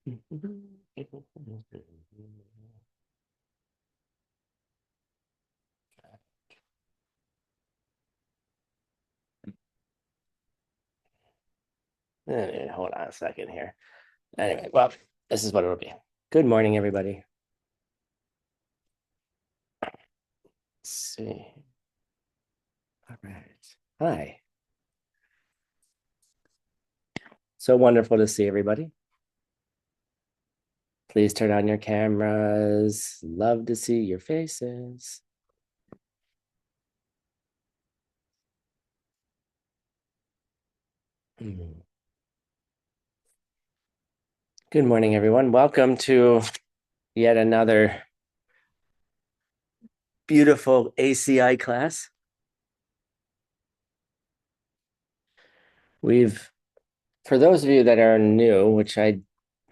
Hold on a second here. Anyway, well, this is what it'll be. Good morning, everybody. Let's see. All right. Hi. So wonderful to see everybody. Please turn on your cameras. Love to see your faces. Good morning, everyone. Welcome to yet another beautiful ACI class. For those of you that are new, which I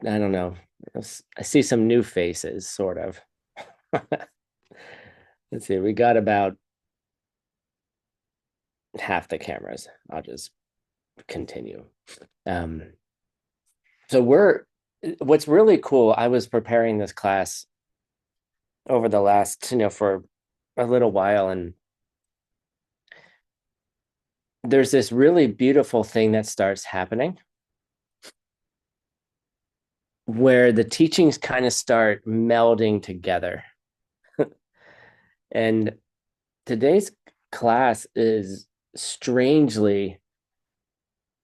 don't know, I see some new faces, sort of. Let's see, we got about half the cameras. I'll just continue. So what's really cool, I was preparing this class over the last, for a little while, and there's this really beautiful thing that starts happening where the teachings kind of start melding together. And today's class is strangely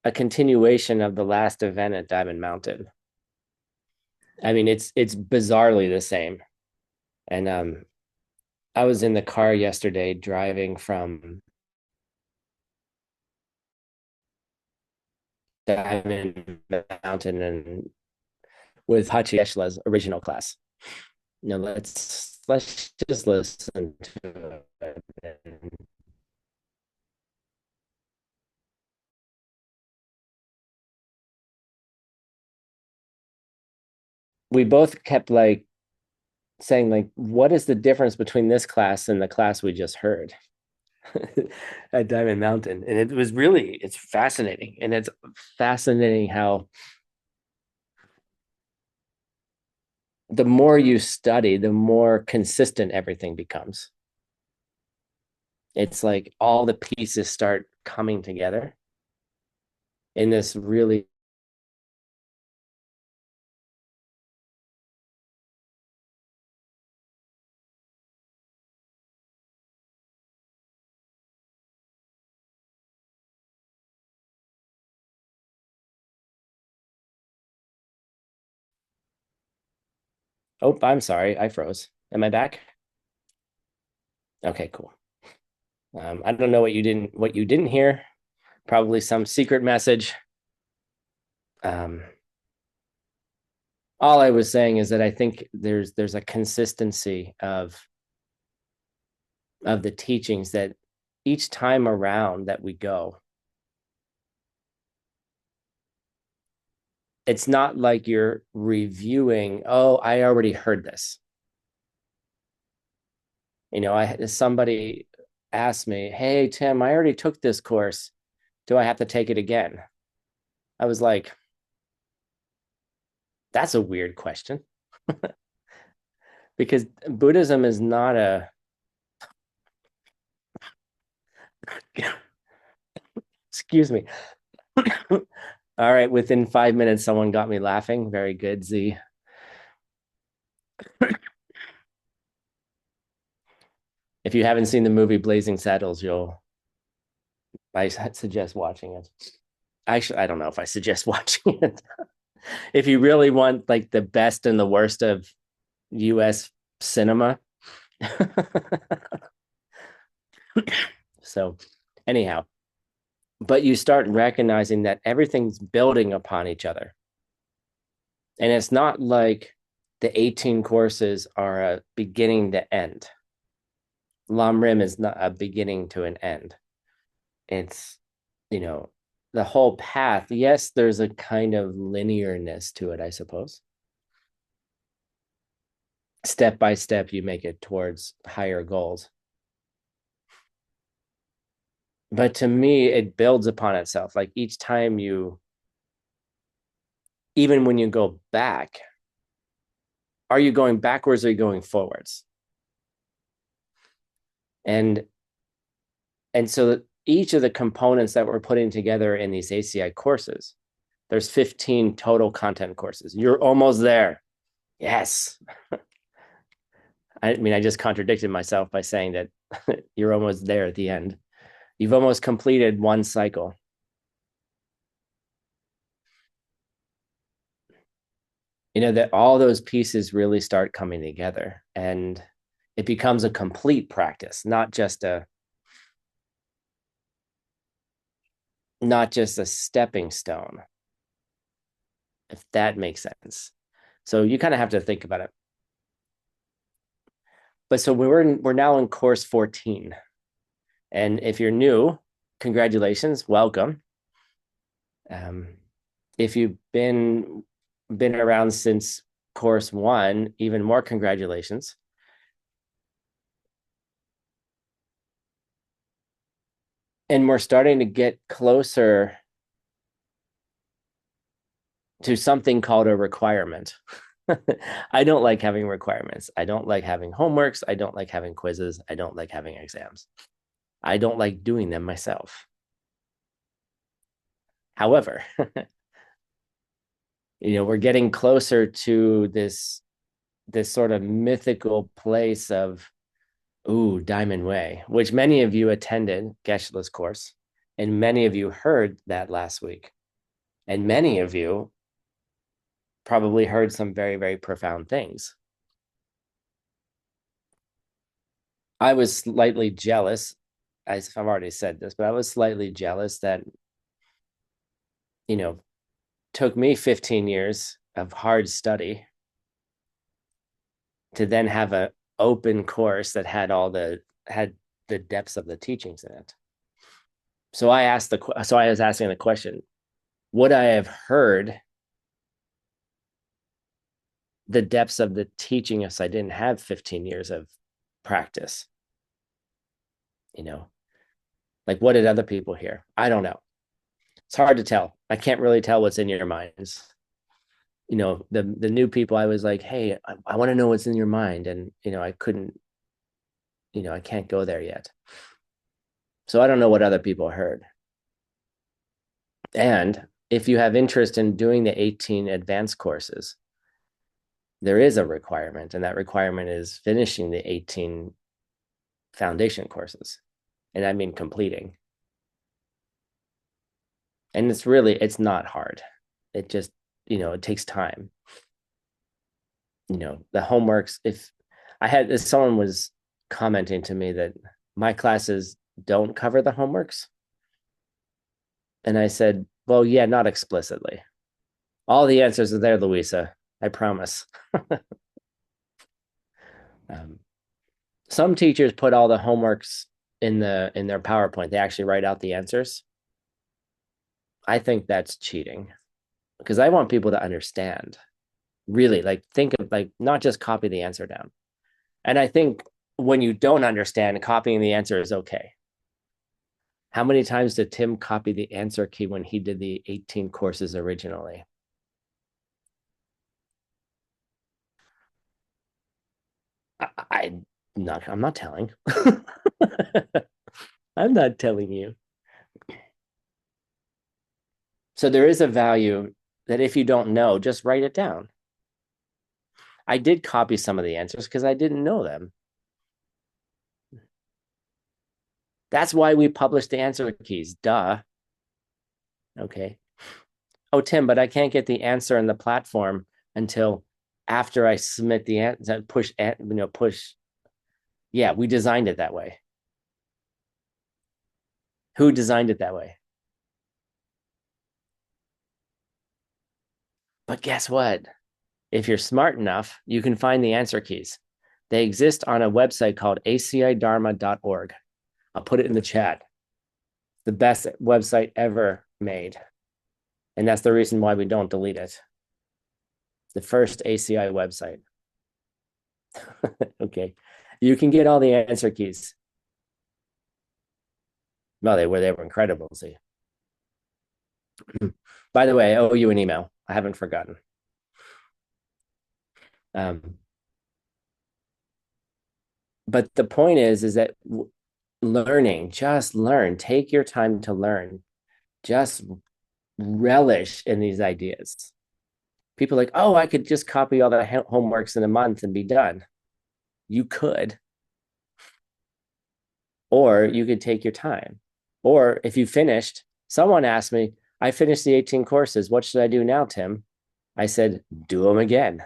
a continuation of the last event at Diamond Mountain. I mean, it's bizarrely the same. And I was in the car yesterday driving from Diamond Mountain and with Hachi Eshela's original class. Let's just listen to it. We both kept like saying like, what is the difference between this class and the class we just heard at Diamond Mountain? And it's fascinating. And it's fascinating how the more you study, the more consistent everything becomes. It's like all the pieces start coming together in this really Oh, I'm sorry, I froze. Am I back? Okay, cool. I don't know what you didn't hear. Probably some secret message. Um, all I was saying is that I think there's a consistency of the teachings that each time around that we go, it's not like you're reviewing, oh, I already heard this. Somebody asked me, hey, Tim, I already took this course. Do I have to take it again? I was like, that's a weird question because Buddhism is not a, excuse me. All right, within 5 minutes, someone got me laughing. Very good, Z. If you haven't seen the movie Blazing Saddles, I suggest watching it. Actually, I don't know if I suggest watching it. If you really want like the best and the worst of US cinema. So, anyhow, but you start recognizing that everything's building upon each other. And it's not like the 18 courses are a beginning to end. Lam Rim is not a beginning to an end. It's, you know, the whole path. Yes, there's a kind of linearness to it, I suppose. Step by step, you make it towards higher goals. But to me, it builds upon itself. Like each time even when you go back, are you going backwards or are you going forwards? And so each of the components that we're putting together in these ACI courses, there's 15 total content courses. You're almost there. Yes. I mean, I just contradicted myself by saying that you're almost there at the end. You've almost completed one cycle. You know, that all those pieces really start coming together and it becomes a complete practice, not just a stepping stone, if that makes sense. So you kind of have to think about it. But so we're now in course 14. And if you're new, congratulations, welcome. If you've been around since course 1, even more congratulations. And we're starting to get closer to something called a requirement. I don't like having requirements. I don't like having homeworks. I don't like having quizzes. I don't like having exams. I don't like doing them myself. However, we're getting closer to this sort of mythical place of, Diamond Way, which many of you attended Geshe's course, and many of you heard that last week. And many of you probably heard some very, very profound things. I was slightly jealous. I've already said this, but I was slightly jealous that, took me 15 years of hard study to then have an open course that had the depths of the teachings in it. So I was asking the question, would I have heard the depths of the teaching if I didn't have 15 years of practice? Like, what did other people hear? I don't know. It's hard to tell. I can't really tell what's in your minds. The new people, I was like, hey, I want to know what's in your mind. And, I couldn't, I can't go there yet. So I don't know what other people heard. And if you have interest in doing the 18 advanced courses, there is a requirement, and that requirement is finishing the 18 foundation courses. And I mean completing. And it's not hard. It just, it takes time. The homeworks, if someone was commenting to me that my classes don't cover the homeworks. And I said, well, yeah, not explicitly. All the answers are there, Louisa. I promise. Some teachers put all the homeworks in their PowerPoint. They actually write out the answers. I think that's cheating because I want people to understand. Really, like, think of, like, not just copy the answer down. And I think when you don't understand, copying the answer is okay. How many times did Tim copy the answer key when he did the 18 courses originally? I'm not telling. I'm not telling you. So there is a value that if you don't know, just write it down. I did copy some of the answers because I didn't know them. That's why we published the answer keys. Duh. Okay. Oh, Tim, but I can't get the answer in the platform until after I submit the answer. Push. Yeah, we designed it that way. Who designed it that way? But guess what? If you're smart enough, you can find the answer keys. They exist on a website called acidharma.org. I'll put it in the chat. The best website ever made. And that's the reason why we don't delete it. The first ACI website. Okay. You can get all the answer keys. No, they were incredible. See. By the way, I owe you an email. I haven't forgotten. Um, but the point is that learning, just learn, take your time to learn, just relish in these ideas. People are like, oh, I could just copy all the homeworks in a month and be done. You could, or you could take your time. Or if you finished, someone asked me, I finished the 18 courses. What should I do now, Tim? I said, do them again.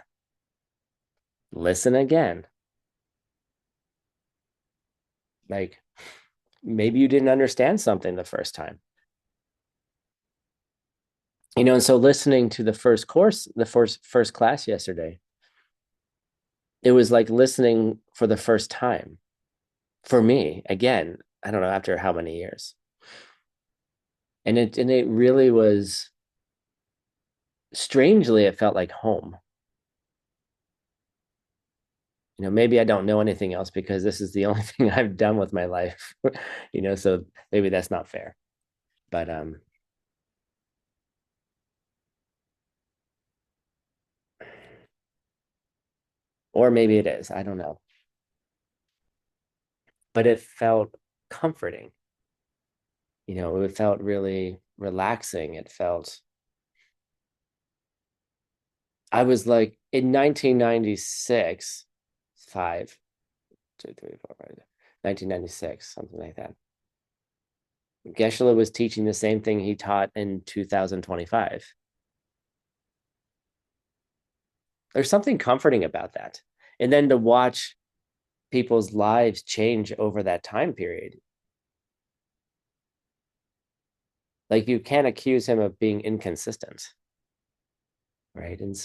Listen again. Like maybe you didn't understand something the first time. And so listening to the first course, the first class yesterday, it was like listening for the first time for me again. I don't know after how many years, and it really was strangely. It felt like home. Maybe I don't know anything else because this is the only thing I've done with my life. So maybe that's not fair, but or maybe it is. I don't know, but it felt comforting. It felt really relaxing. It felt I was like in 1996, five, two, three, four, five, 1996, something like that. Geshe was teaching the same thing he taught in 2025. There's something comforting about that. And then to watch people's lives change over that time period. Like you can't accuse him of being inconsistent. Right. And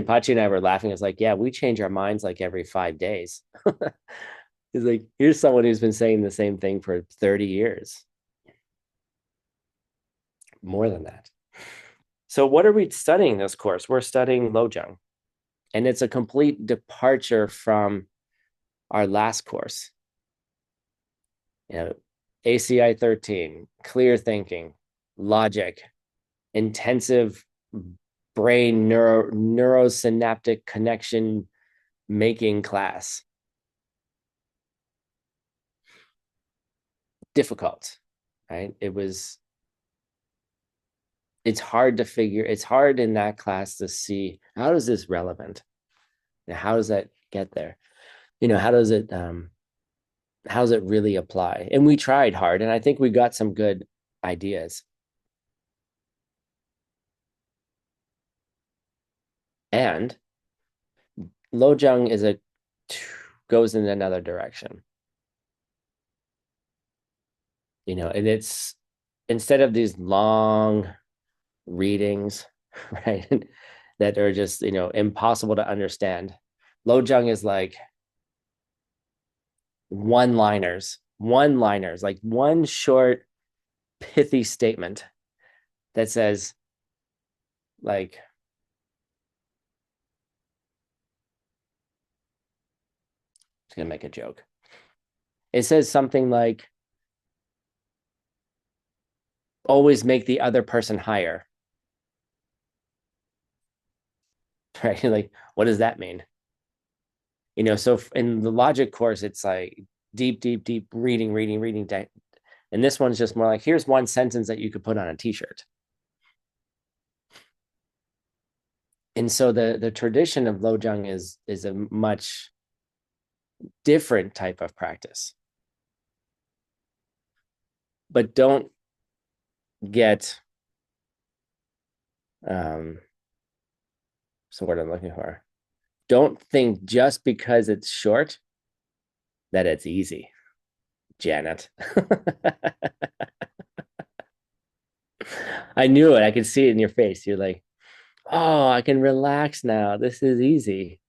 Pachi and I were laughing. It's like, yeah, we change our minds like every 5 days. He's like, here's someone who's been saying the same thing for 30 years, more than that. So, what are we studying this course? We're studying Lojong, and it's a complete departure from our last course. ACI 13, clear thinking, logic, intensive brain neurosynaptic connection making class. Difficult, right? It's hard in that class to see how is this relevant? How does that get there? How does it really apply? And we tried hard, and I think we got some good ideas. And Lojong goes in another direction, and it's instead of these long readings, right, that are just impossible to understand. Lojong is like one liners, like one short pithy statement that says like it's gonna make a joke. It says something like always make the other person higher. Right? Like, what does that mean? So in the logic course, it's like deep, deep, deep reading. And this one's just more like, here's one sentence that you could put on a t-shirt. And so the tradition of Lojong is a much different type of practice. But don't get so what I'm looking for. Don't think just because it's short that it's easy, Janet. I knew it. I could see it in your face. You're like, oh, I can relax now. This is easy.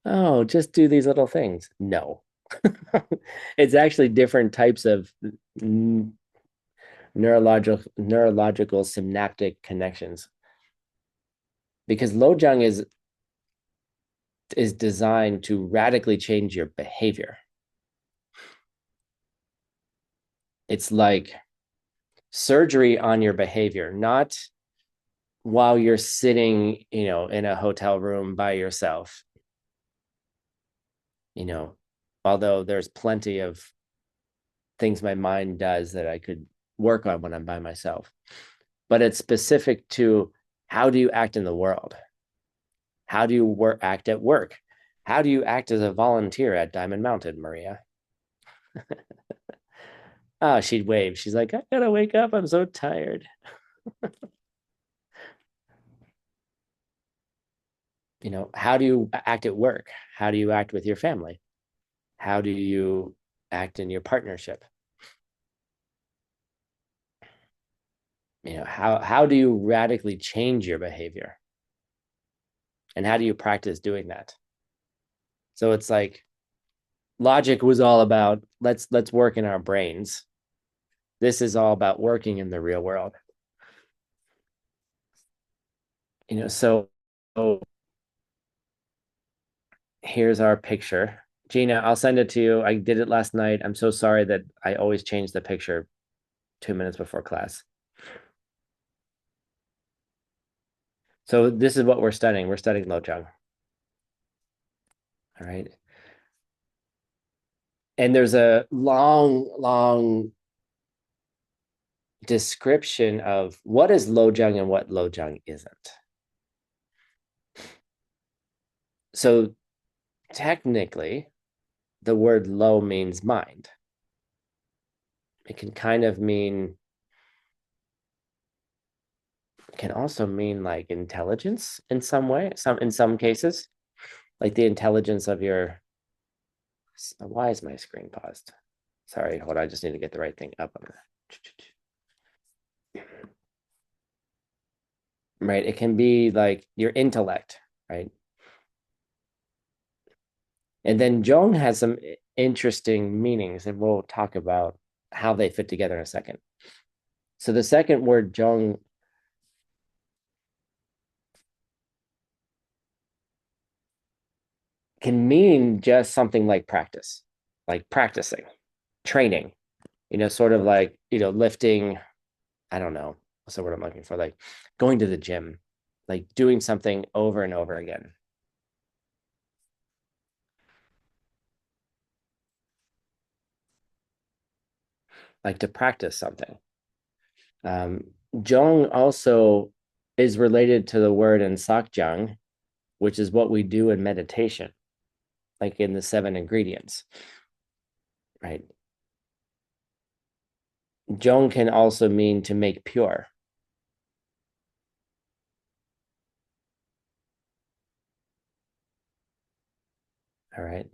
Oh, just do these little things. No. It's actually different types of neurological synaptic connections. Because Lojong is designed to radically change your behavior. It's like surgery on your behavior, not while you're sitting, in a hotel room by yourself, you know, although there's plenty of things my mind does that I could work on when I'm by myself. But it's specific to how do you act in the world? How do you act at work? How do you act as a volunteer at Diamond Mountain, Maria? Oh, she'd wave. She's like, I gotta wake up. I'm so tired. How do you act at work? How do you act with your family? How do you act in your partnership? How do you radically change your behavior? And how do you practice doing that? So it's like logic was all about let's work in our brains. This is all about working in the real world. So here's our picture. Gina, I'll send it to you. I did it last night. I'm so sorry that I always change the picture 2 minutes before class. So this is what we're studying. We're studying Lojong. All right. And there's a long, long description of what is Lojong and what Lojong isn't. So technically, the word lo means mind. It can kind of mean, it can also mean like intelligence in some way, in some cases, like the intelligence of your. Why is my screen paused? Sorry, hold on. I just need to get the right thing up. Right. It can be like your intellect, right? And then Jung has some interesting meanings, and we'll talk about how they fit together in a second. So the second word, Jung, can mean just something like practice, like practicing, training, sort of like, lifting. I don't know. What's the word I'm looking for? Like going to the gym, like doing something over and over again. Like to practice something. Um, Jung also is related to the word in Sakjang, which is what we do in meditation, like in the 7 ingredients, right? Jung can also mean to make pure. All right.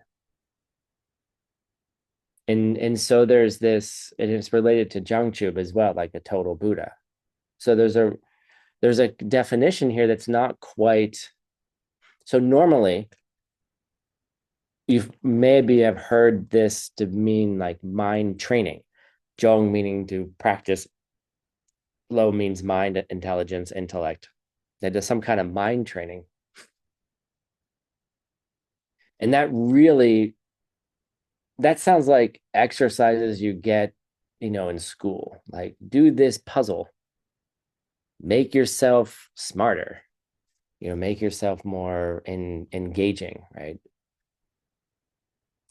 And so there's this, and it's related to Jangchub as well, like a total Buddha. So there's a definition here that's not quite. So normally you maybe have heard this to mean like mind training. Jong meaning to practice, Lo means mind, intelligence, intellect. That does some kind of mind training. And that sounds like exercises you get, in school. Like do this puzzle, make yourself smarter, make yourself more engaging, right?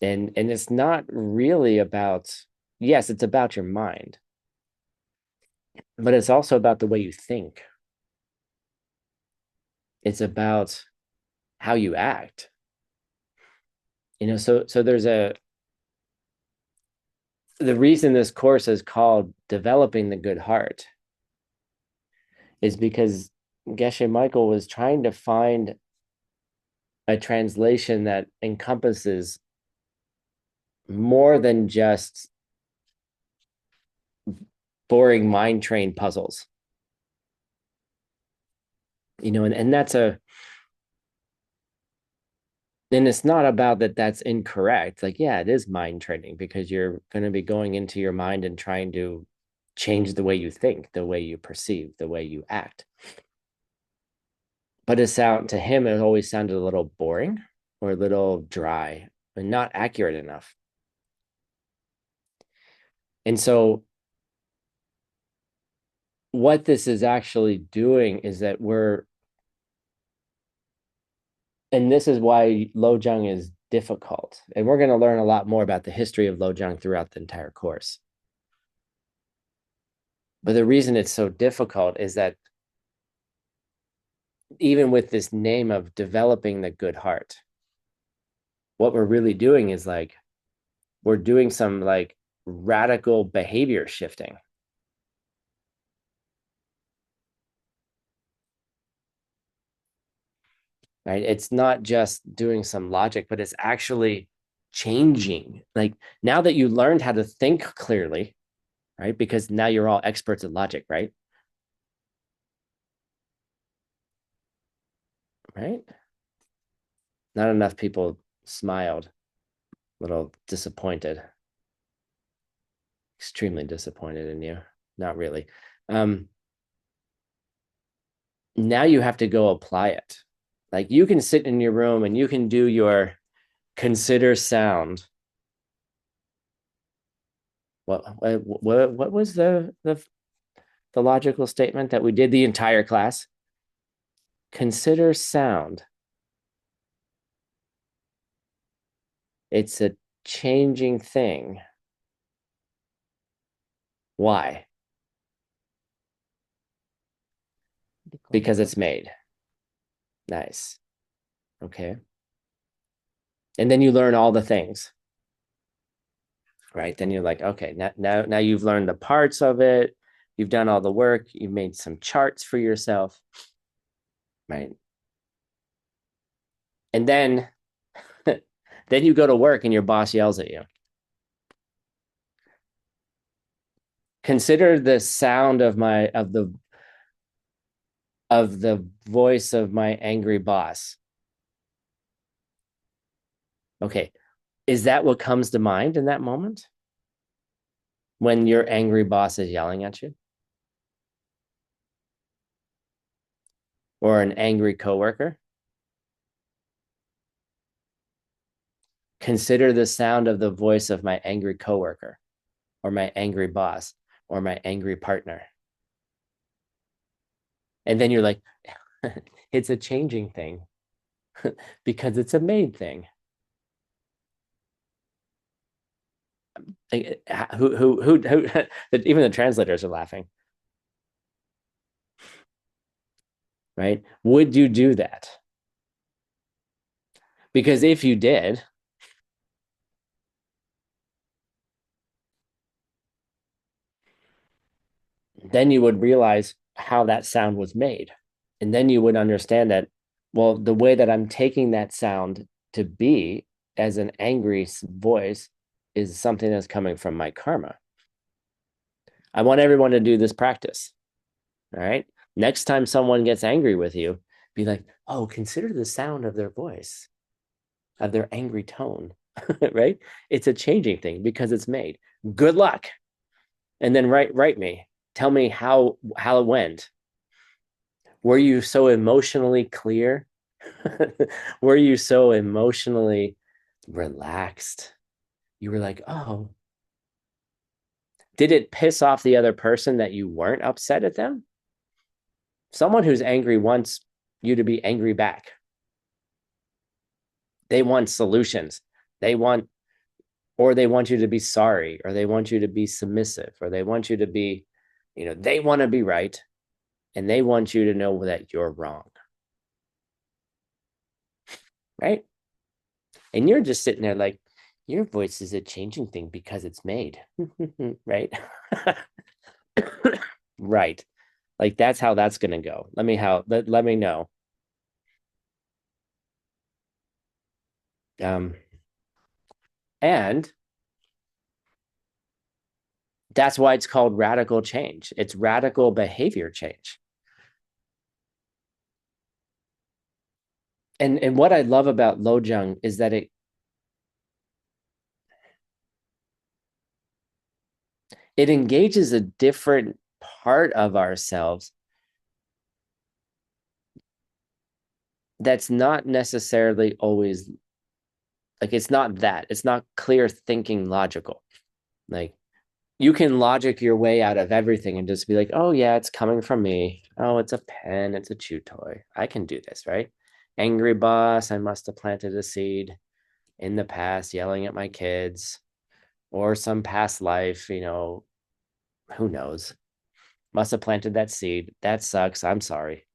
And it's not really about, yes, it's about your mind, but it's also about the way you think. It's about how you act. So there's the reason this course is called Developing the Good Heart is because Geshe Michael was trying to find a translation that encompasses more than just boring mind train puzzles. And that's and it's not about that's incorrect. Like, yeah, it is mind training because you're going to be going into your mind and trying to change the way you think, the way you perceive, the way you act. But to him, it always sounded a little boring or a little dry and not accurate enough. And so what this is actually doing is that and this is why Lojong is difficult. And we're going to learn a lot more about the history of Lojong throughout the entire course. But the reason it's so difficult is that even with this name of developing the good heart, what we're really doing is like, we're doing some like radical behavior shifting. Right? It's not just doing some logic, but it's actually changing. Like now that you learned how to think clearly, right? Because now you're all experts at logic, right? Right? Not enough people smiled, a little disappointed, extremely disappointed in you. Not really. Now you have to go apply it. Like you can sit in your room and you can do your consider sound. What was the logical statement that we did the entire class? Consider sound. It's a changing thing. Why? Because it's made. Nice. Okay. And then you learn all the things. Right? Then you're like, okay, now you've learned the parts of it. You've done all the work. You've made some charts for yourself. Right? And then then you go to work and your boss yells at you. Consider the sound of the voice of my angry boss. Okay. Is that what comes to mind in that moment? When your angry boss is yelling at you? Or an angry coworker? Consider the sound of the voice of my angry coworker, or my angry boss, or my angry partner. And then you're like, it's a changing thing because it's a made thing. Like, who even the translators are laughing, right? Would you do that? Because if you did, then you would realize how that sound was made. And then you would understand that, well, the way that I'm taking that sound to be as an angry voice is something that's coming from my karma. I want everyone to do this practice. All right. Next time someone gets angry with you, be like, oh, consider the sound of their voice, of their angry tone. Right? It's a changing thing because it's made. Good luck. And then write me. Tell me how it went. Were you so emotionally clear? Were you so emotionally relaxed? You were like, oh, did it piss off the other person that you weren't upset at them? Someone who's angry wants you to be angry back. They want solutions. They want, or they want you to be sorry, or they want you to be submissive, or they want you to be, they want to be right, and they want you to know that you're wrong. Right? And you're just sitting there like, your voice is a changing thing because it's made. Right? Right. Like that's how that's gonna go. Let me know. Um, and that's why it's called radical change. It's radical behavior change. And what I love about Lojong is that it engages a different part of ourselves that's not necessarily always like it's not clear thinking logical. Like you can logic your way out of everything and just be like, oh yeah, it's coming from me. Oh, it's a pen, it's a chew toy. I can do this, right? Angry boss, I must have planted a seed in the past, yelling at my kids, or some past life, who knows? Must have planted that seed. That sucks. I'm sorry.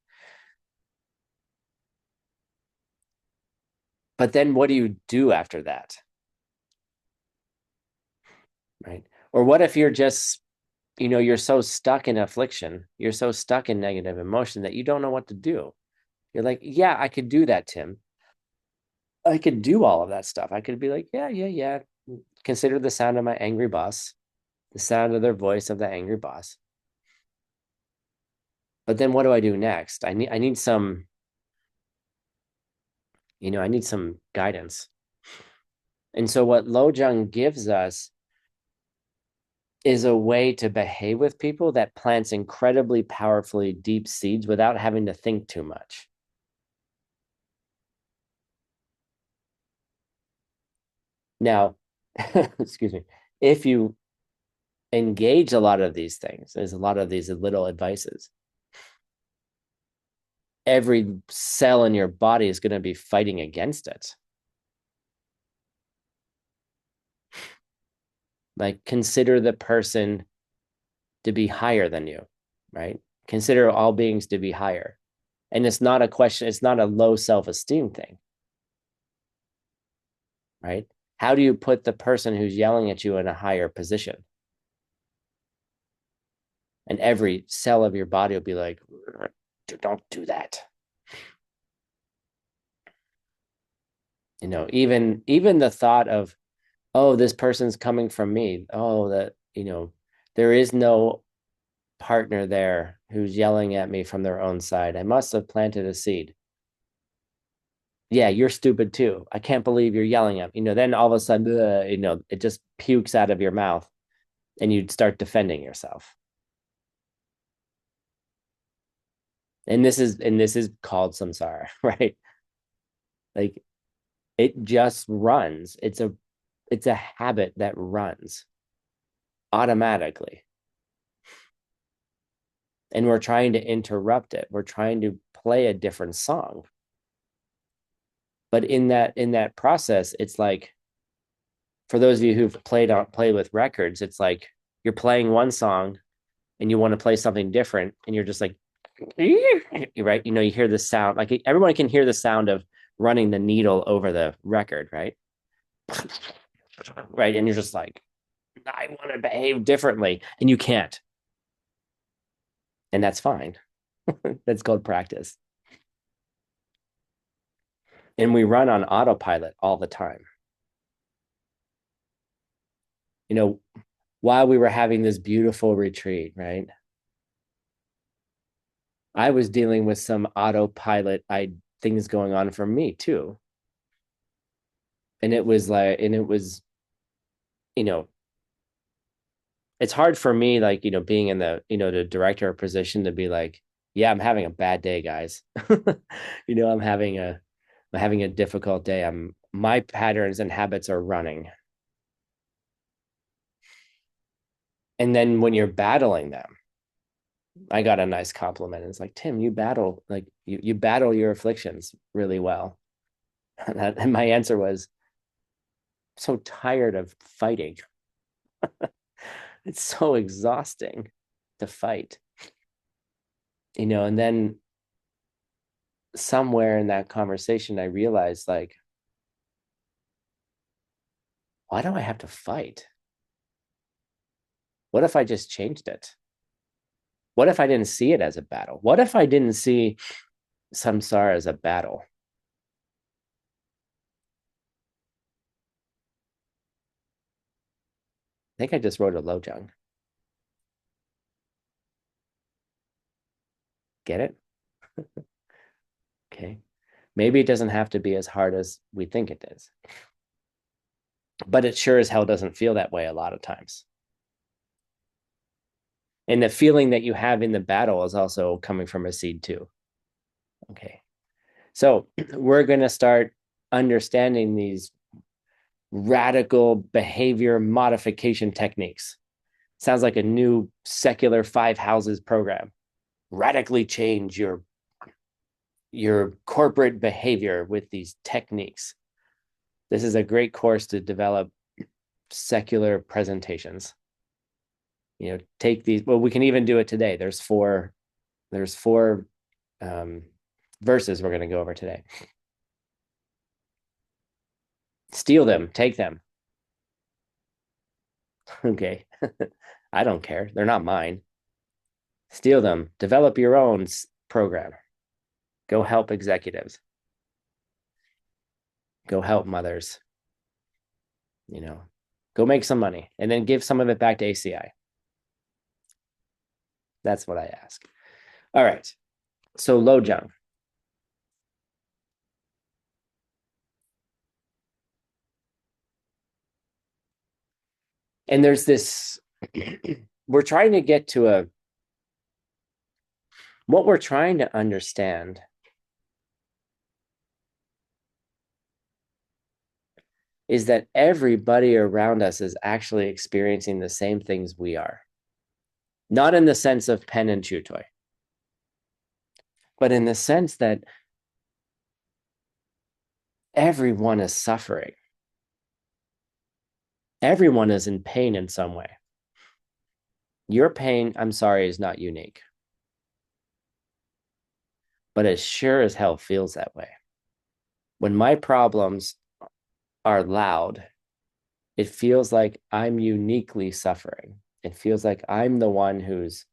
But then what do you do after that? Right? Or what if you're just, you're so stuck in affliction, you're so stuck in negative emotion that you don't know what to do. You're like, yeah, I could do that, Tim. I could do all of that stuff. I could be like, yeah, yeah, yeah. Consider the sound of my angry boss, the sound of their voice of the angry boss. But then what do I do next? I need I need some guidance. And so what Lojong gives us is a way to behave with people that plants incredibly powerfully deep seeds without having to think too much. Now, excuse me, if you engage a lot of these things, there's a lot of these little advices. Every cell in your body is going to be fighting against it. Like, consider the person to be higher than you, right? Consider all beings to be higher. And it's not a question, it's not a low self esteem thing, right? How do you put the person who's yelling at you in a higher position? And every cell of your body will be like, don't do that. Even the thought of, oh, this person's coming from me. Oh, that, there is no partner there who's yelling at me from their own side. I must have planted a seed. Yeah, you're stupid too. I can't believe you're yelling at me. Then all of a sudden, it just pukes out of your mouth and you'd start defending yourself. And this is called samsara, right? Like, it just runs. It's a habit that runs automatically. And we're trying to interrupt it. We're trying to play a different song. But in that process, it's like, for those of you who've played with records, it's like you're playing one song and you want to play something different, and you're just like, right? You hear the sound, like everyone can hear the sound of running the needle over the record, right? Right. And you're just like, I want to behave differently. And you can't. And that's fine. That's called practice. And we run on autopilot all the time. You know, while we were having this beautiful retreat, right? I was dealing with some autopilot things going on for me too. And it was, you know, it's hard for me, like, being in the director position, to be like, yeah, I'm having a bad day, guys. I'm having a difficult day. My patterns and habits are running. And then when you're battling them, I got a nice compliment. It's like, Tim, you battle, like, you battle your afflictions really well. And my answer was, I'm so tired of fighting. It's so exhausting to fight. And then somewhere in that conversation, I realized, like, why do I have to fight? What if I just changed it? What if I didn't see it as a battle? What if I didn't see samsara as a battle? I think I just wrote a lojong. Get it? Okay. Maybe it doesn't have to be as hard as we think it is, but it sure as hell doesn't feel that way a lot of times. And the feeling that you have in the battle is also coming from a seed too. Okay. So we're going to start understanding these radical behavior modification techniques. Sounds like a new secular 5 houses program. Radically change your corporate behavior with these techniques. This is a great course to develop secular presentations. Take these. Well, we can even do it today. There's four um, verses we're going to go over today. Steal them, take them. Okay. I don't care. They're not mine. Steal them, develop your own program. Go help executives. Go help mothers. Go make some money and then give some of it back to ACI. That's what I ask. All right. So Lojang. And there's this, we're trying to get to what we're trying to understand is that everybody around us is actually experiencing the same things we are. Not in the sense of pen and chew toy, but in the sense that everyone is suffering. Everyone is in pain in some way. Your pain, I'm sorry, is not unique. But it sure as hell feels that way. When my problems are loud, it feels like I'm uniquely suffering. It feels like I'm the one who's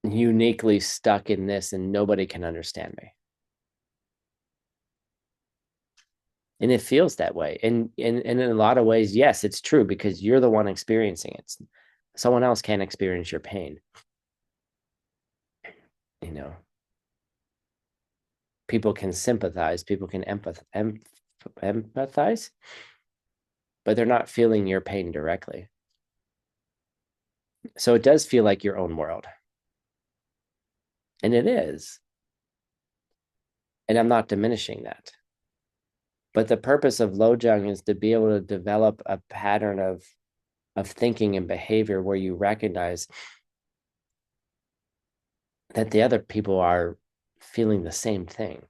uniquely stuck in this and nobody can understand me. And it feels that way. And in a lot of ways, yes, it's true because you're the one experiencing it. Someone else can't experience your pain. You know, people can sympathize, people can empathize, but they're not feeling your pain directly. So it does feel like your own world. And it is. And I'm not diminishing that. But the purpose of Lojang is to be able to develop a pattern of thinking and behavior where you recognize that the other people are feeling the same thing.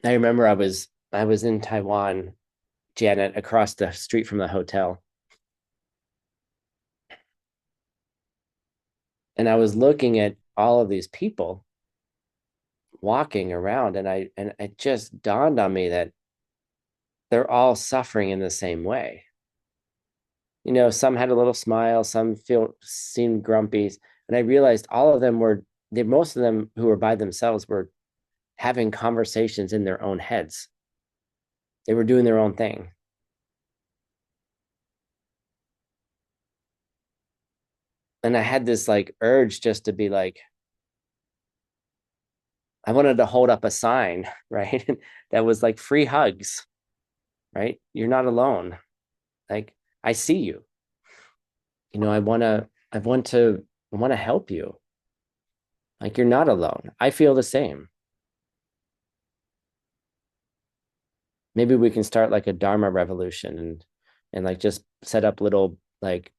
I remember I was in Taiwan, Janet, across the street from the hotel. And I was looking at all of these people walking around and it just dawned on me that they're all suffering in the same way. Some had a little smile, some seemed grumpy, and I realized all of them most of them who were by themselves were having conversations in their own heads. They were doing their own thing. And I had this like urge just to be like, I wanted to hold up a sign, right? That was like free hugs, right? You're not alone. Like, I see you. I want to help you. Like, you're not alone. I feel the same. Maybe we can start like a Dharma revolution and like just set up little like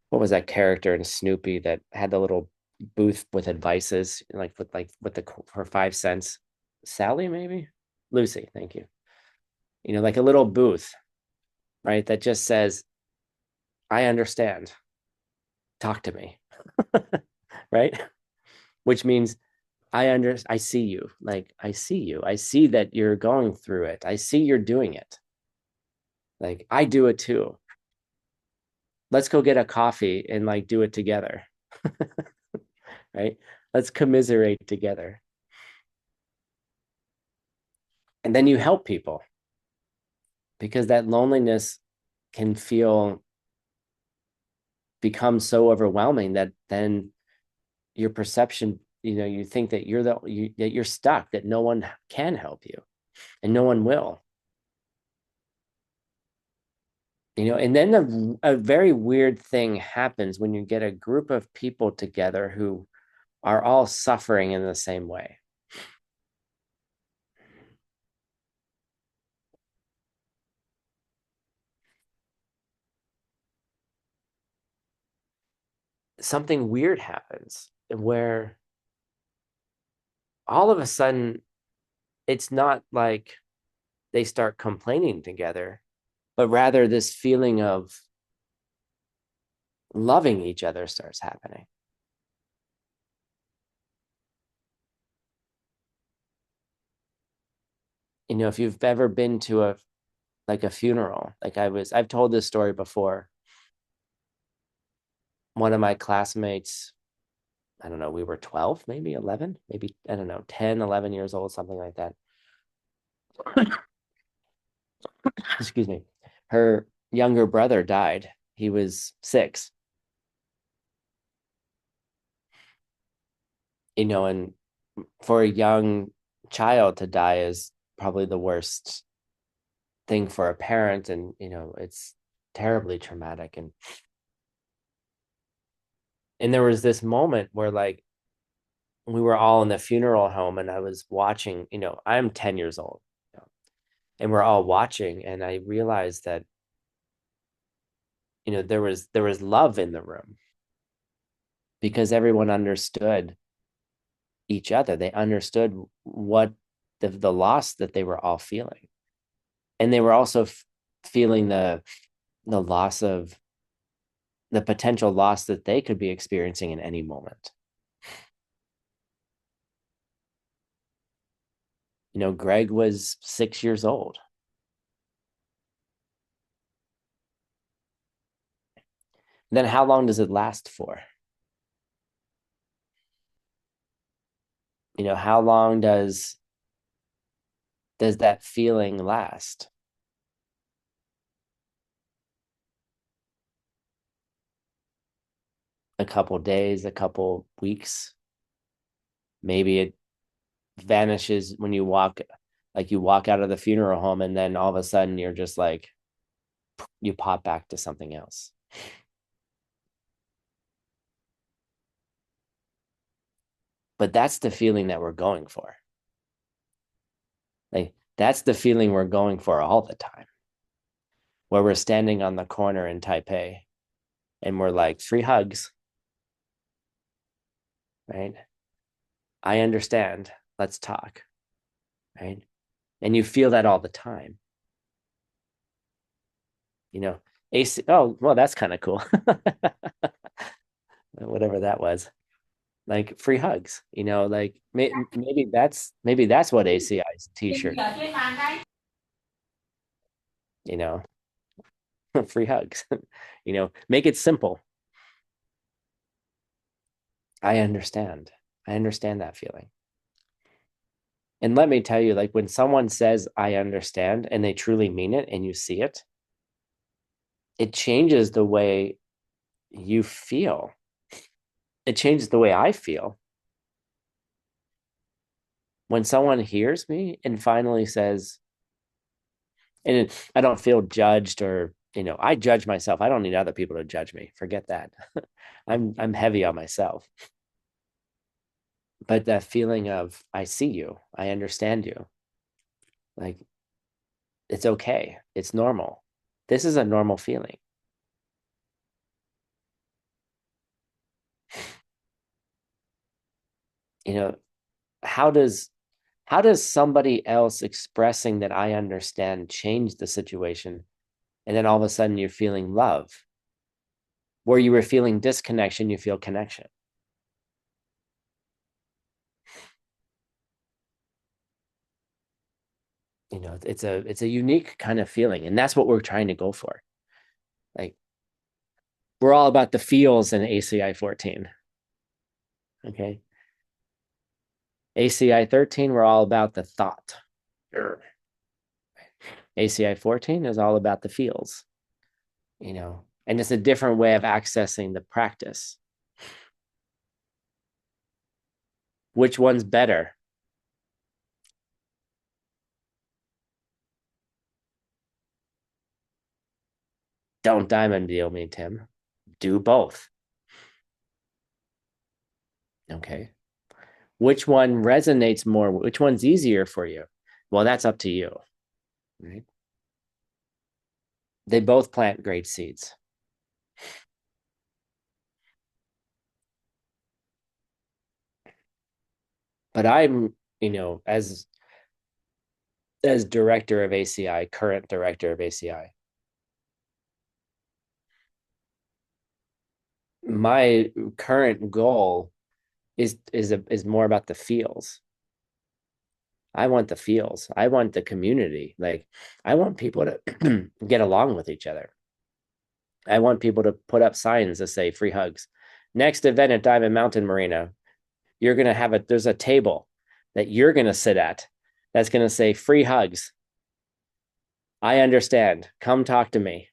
what was that character in Snoopy that had the little booth with advices like with the for 5 cents? Sally, maybe? Lucy, thank you. Like a little booth, right? That just says, I understand. Talk to me. Right? Which means I see you. Like I see you. I see that you're going through it. I see you're doing it. Like I do it too. Let's go get a coffee and like do it together. Right? Let's commiserate together. And then you help people because that loneliness can become so overwhelming that then your perception, you think that that you're stuck, that no one can help you and no one will. And then a very weird thing happens when you get a group of people together who are all suffering in the same way. Something weird happens where all of a sudden it's not like they start complaining together, but rather this feeling of loving each other starts happening. You know, if you've ever been to a funeral, I've told this story before. One of my classmates, I don't know, we were 12, maybe 11, maybe, I don't know, 10, 11 years old, something like that. Excuse me. Her younger brother died. He was 6, and for a young child to die is probably the worst thing for a parent. And, it's terribly traumatic. And there was this moment where, like, we were all in the funeral home and I was watching, I'm 10 years old, and we're all watching. And I realized that, there was love in the room because everyone understood each other. They understood what the loss that they were all feeling. And they were also feeling the loss of the potential loss that they could be experiencing in any moment. Greg was 6 years old. Then how long does it last for? How long does that feeling last? A couple days, a couple weeks. Maybe it vanishes when you walk out of the funeral home, and then all of a sudden you're just like, you pop back to something else. But that's the feeling that we're going for. Like, that's the feeling we're going for all the time, where we're standing on the corner in Taipei and we're like, free hugs, right? I understand. Let's talk, right? And you feel that all the time, you know. AC, oh, well, that's kind of cool. Whatever that was. Like free hugs, like maybe that's what ACI's t-shirt, you know, free hugs. Make it simple. I understand. I understand that feeling. And let me tell you, like, when someone says, I understand, and they truly mean it, and you see it, it changes the way you feel. It changes the way I feel. When someone hears me and finally says, and I don't feel judged, or, I judge myself. I don't need other people to judge me. Forget that. I'm heavy on myself. But that feeling of, I see you, I understand you, like, it's okay. It's normal. This is a normal feeling. You know, how does somebody else expressing that I understand change the situation? And then all of a sudden you're feeling love. Where you were feeling disconnection, you feel connection. It's a unique kind of feeling. And that's what we're trying to go for. Like, we're all about the feels in ACI 14. Okay. ACI 13, we're all about the thought. ACI 14 is all about the feels, and it's a different way of accessing the practice. Which one's better? Don't diamond deal me, Tim. Do both. Okay. Which one resonates more? Which one's easier for you? Well, that's up to you, right? They both plant great seeds. But I'm, as director of ACI, current director of ACI, my current goal is more about the feels. I want the feels. I want the community. Like I want people to get along with each other. I want people to put up signs that say free hugs. Next event at Diamond Mountain Marina, you're gonna have there's a table that you're gonna sit at that's gonna say free hugs. I understand. Come talk to me.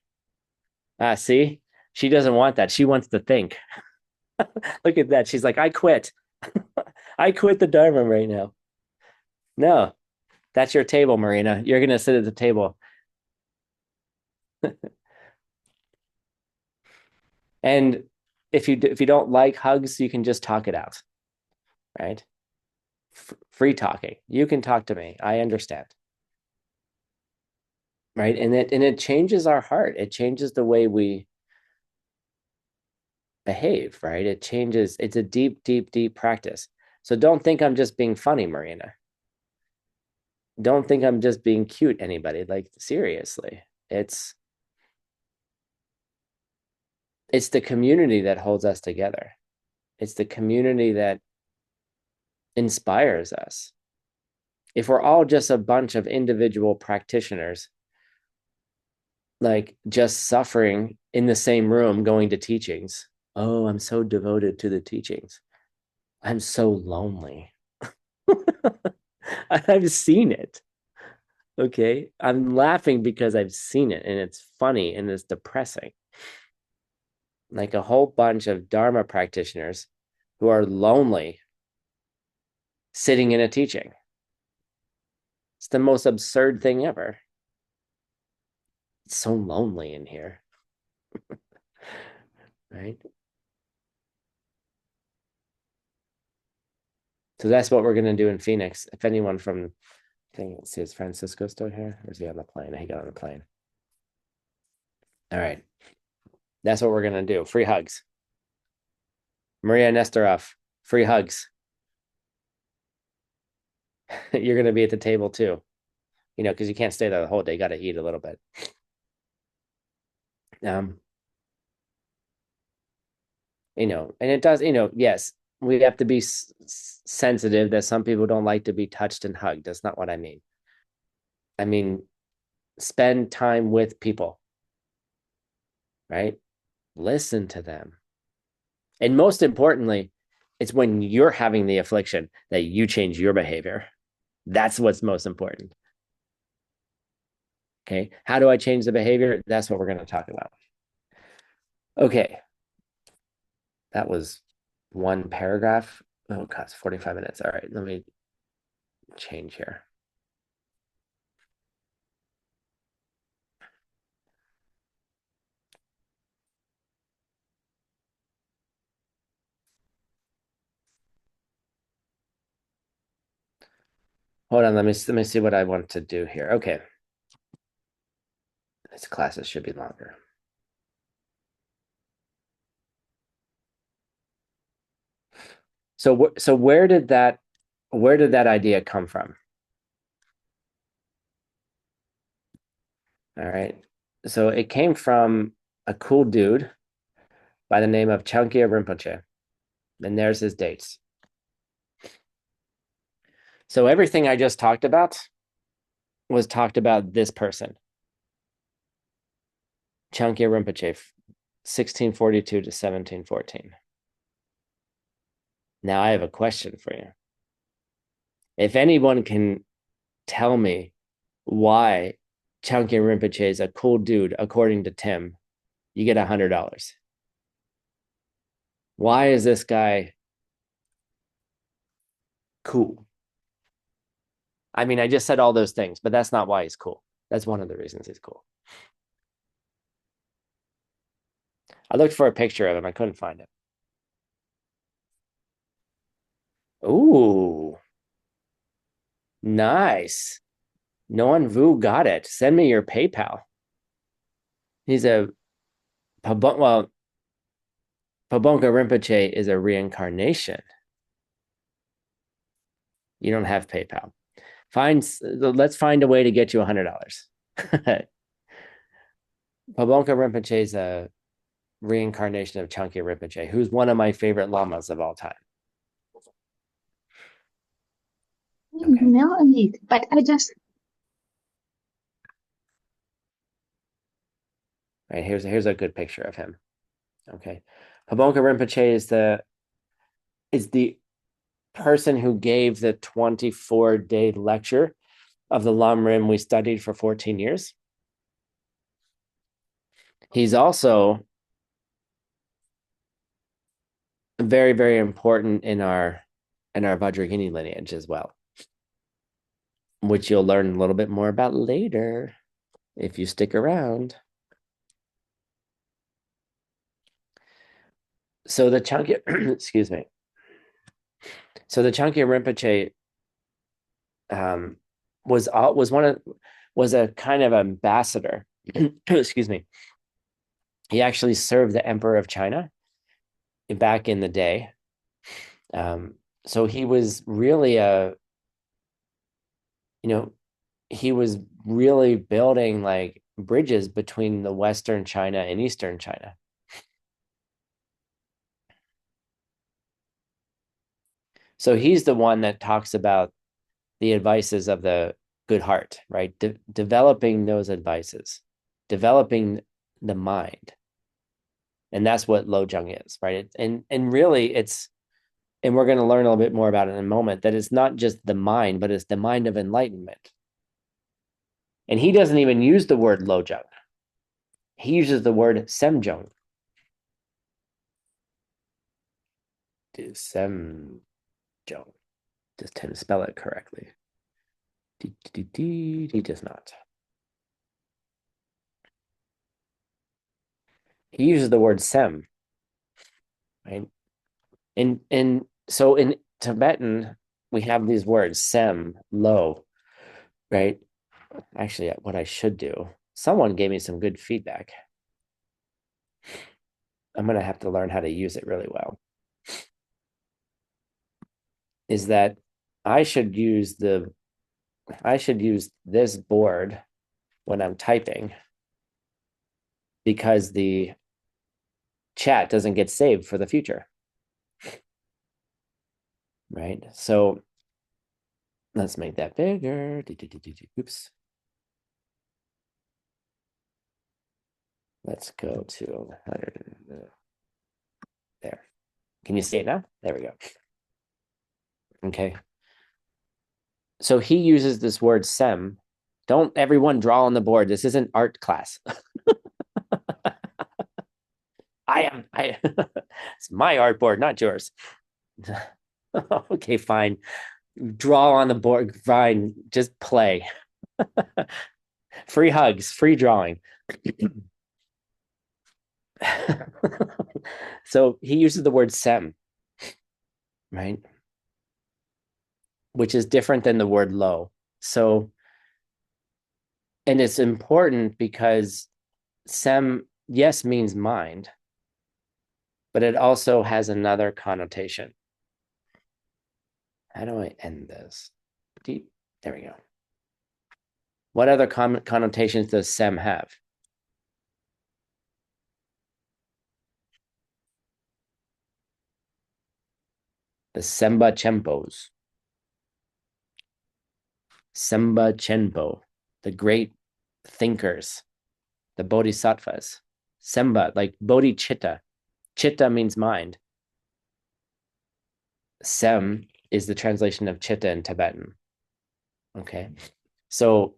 Ah, see? She doesn't want that. She wants to think. Look at that. She's like, I quit. I quit the Dharma right now. No, that's your table, Marina. You're gonna sit at the table. And if you don't like hugs, you can just talk it out, right? Free talking. You can talk to me. I understand, right? And it changes our heart. It changes the way we behave, right? It changes. It's a deep, deep, deep practice. So don't think I'm just being funny, Marina. Don't think I'm just being cute, anybody. Like seriously, it's it's the community that holds us together. It's the community that inspires us. If we're all just a bunch of individual practitioners, like just suffering in the same room going to teachings, oh, I'm so devoted to the teachings. I'm so lonely. I've seen it. Okay. I'm laughing because I've seen it and it's funny and it's depressing. Like a whole bunch of Dharma practitioners who are lonely sitting in a teaching. It's the most absurd thing ever. It's so lonely in here, right? So that's what we're going to do in Phoenix. If anyone from, I think, let's see, is Francisco still here? Or is he on the plane? He got on the plane. All right. That's what we're going to do. Free hugs. Maria Nesterov, free hugs. You're going to be at the table too, because you can't stay there the whole day. You got to eat a little bit. Um, and it does, yes, we have to be sensitive that some people don't like to be touched and hugged. That's not what I mean. I mean, spend time with people, right? Listen to them. And most importantly, it's when you're having the affliction that you change your behavior. That's what's most important. Okay. How do I change the behavior? That's what we're going to talk about. Okay. That was one paragraph. Oh, God, it's 45 minutes. All right. Let me change here. Hold on. Let me see what I want to do here. Okay. These classes should be longer. So where did that idea come from? All right. So it came from a cool dude by the name of Chankyya Rinpoche. And there's his dates. So everything I just talked about was talked about this person, Chankyya Rinpoche, 1642 to 1714. Now I have a question for you. If anyone can tell me why Chankyya Rinpoche is a cool dude, according to Tim, you get $100. Why is this guy cool? I mean, I just said all those things, but that's not why he's cool. That's one of the reasons he's cool. I looked for a picture of him. I couldn't find it. Ooh, nice. No one Vu got it. Send me your PayPal. He's a well, Pabonka Rinpoche is a reincarnation. You don't have PayPal. Let's find a way to get you $100. Pabonka Rinpoche is a reincarnation of Chankyya Rinpoche, who's one of my favorite lamas of all time. Okay. No need, but I just Right, here's a good picture of him. Okay. Pabonka Rinpoche is the person who gave the 24-day lecture of the Lam Rim we studied for 14 years. He's also very, very important in our Vajrayini lineage as well, which you'll learn a little bit more about later if you stick around. So the Chankyya, excuse me. So the Chankyya Rinpoche um, was a kind of ambassador. Excuse me. He actually served the Emperor of China back in the day. Um, so he was really you know, he was really building like bridges between the Western China and Eastern China. So he's the one that talks about the advices of the good heart, right? Developing those advices, developing the mind. And that's what Lojong is, right? And really and we're going to learn a little bit more about it in a moment, that it's not just the mind, but it's the mind of enlightenment. And he doesn't even use the word Lojong. He uses the word Semjong. Semjong. Does Tim spell it correctly? He does not. He uses the word sem, right? And so in Tibetan, we have these words sem, lo, right? Actually, what I should do, someone gave me some good feedback. I'm going to have to learn how to use it really well. Is that I should use this board when I'm typing, because the chat doesn't get saved for the future. Right? So let's make that bigger. Oops. Let's go to 100. There. Can you see it now? There we go. Okay. So he uses this word sem. Don't everyone draw on the board. This isn't art class. It's my artboard, not yours. Okay, fine. Draw on the board. Fine. Just play. Free hugs, free drawing. So he uses the word sem, right? Which is different than the word lo. So, and it's important because sem, yes, means mind, but it also has another connotation. How do I end this? There we go. What other connotations does sem have? The Semba Chempos. Semba Chenpo, the great thinkers, the bodhisattvas. Semba, like bodhicitta. Chitta means mind. Sem is the translation of chitta in Tibetan. Okay. So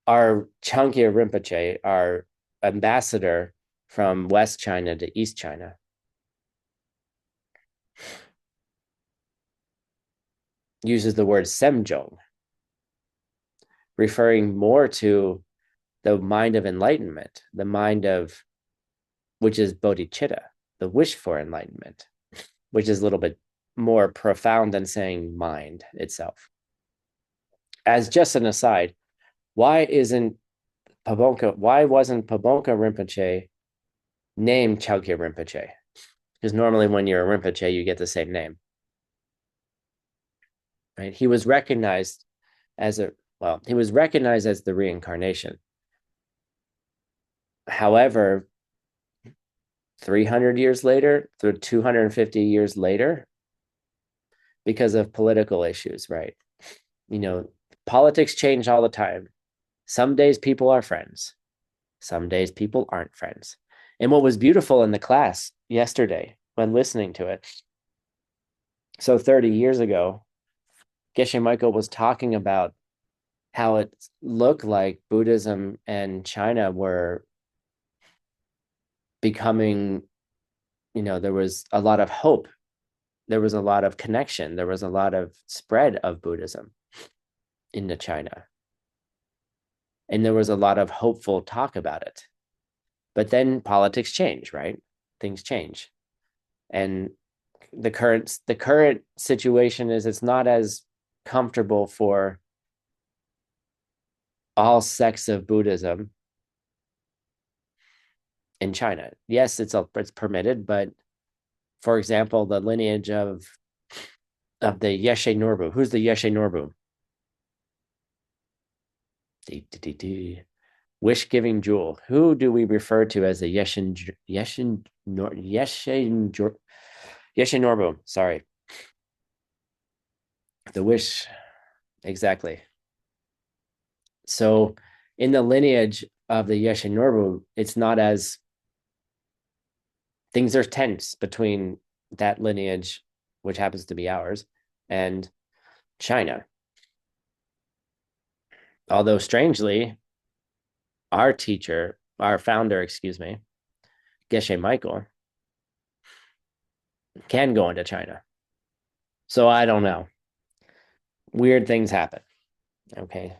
our Chankyya Rinpoche, our ambassador from West China to East China, uses the word semjong, referring more to the mind of enlightenment, the mind of, which is bodhicitta, the wish for enlightenment, which is a little bit more profound than saying mind itself. As just an aside, why wasn't Pabonka Rinpoche named Chowkir Rinpoche? Because normally when you're a Rinpoche, you get the same name. Right? He was recognized as the reincarnation. However, 300 years later, through 250 years later, because of political issues, right? Politics change all the time. Some days people are friends. Some days people aren't friends. And what was beautiful in the class yesterday when listening to it, so 30 years ago, Geshe Michael was talking about how it looked like Buddhism and China were becoming, there was a lot of hope. There was a lot of connection. There was a lot of spread of Buddhism into China. And there was a lot of hopeful talk about it. But then politics change, right? Things change. And the current situation is it's not as comfortable for all sects of Buddhism in China. Yes, it's permitted, but for example, the lineage of the Geshe Norbu. Who's the Geshe Norbu? Wish-giving jewel. Who do we refer to as the Geshe Norbu? Sorry, the wish. Exactly. So, in the lineage of the Geshe Norbu, it's not as things are tense between that lineage, which happens to be ours, and China. Although strangely, our founder, excuse me, Geshe Michael, can go into China. So I don't know. Weird things happen. Okay.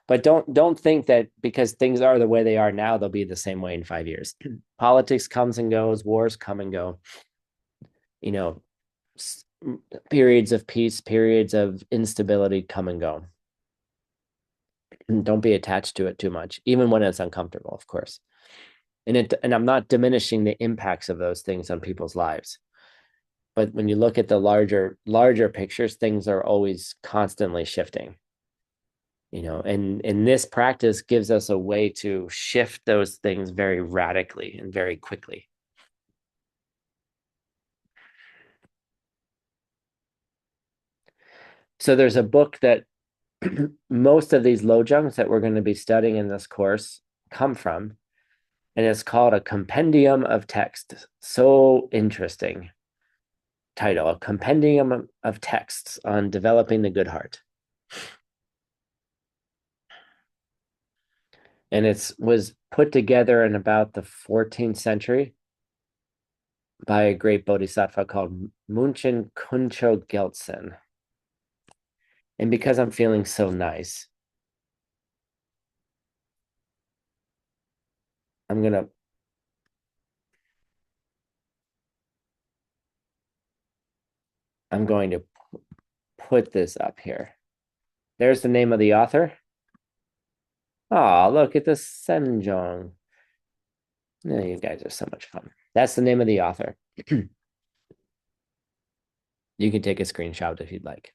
But don't think that because things are the way they are now, they'll be the same way in 5 years. Politics comes and goes, wars come and go. You know, periods of peace, periods of instability come and go. Don't be attached to it too much, even when it's uncomfortable, of course. And I'm not diminishing the impacts of those things on people's lives. But when you look at the larger pictures, things are always constantly shifting. And this practice gives us a way to shift those things very radically and very quickly. So there's a book that most of these lojangs that we're going to be studying in this course come from, and it's called A Compendium of Text. So interesting title, A Compendium of Texts on Developing the Good Heart. And it was put together in about the 14th century by a great bodhisattva called Munchen Kuncho Geltsen. And because I'm feeling so nice, I'm going to put this up here. There's the name of the author. Oh, look at the Senjong. No, you guys are so much fun. That's the name of the author. You can take a screenshot if you'd like.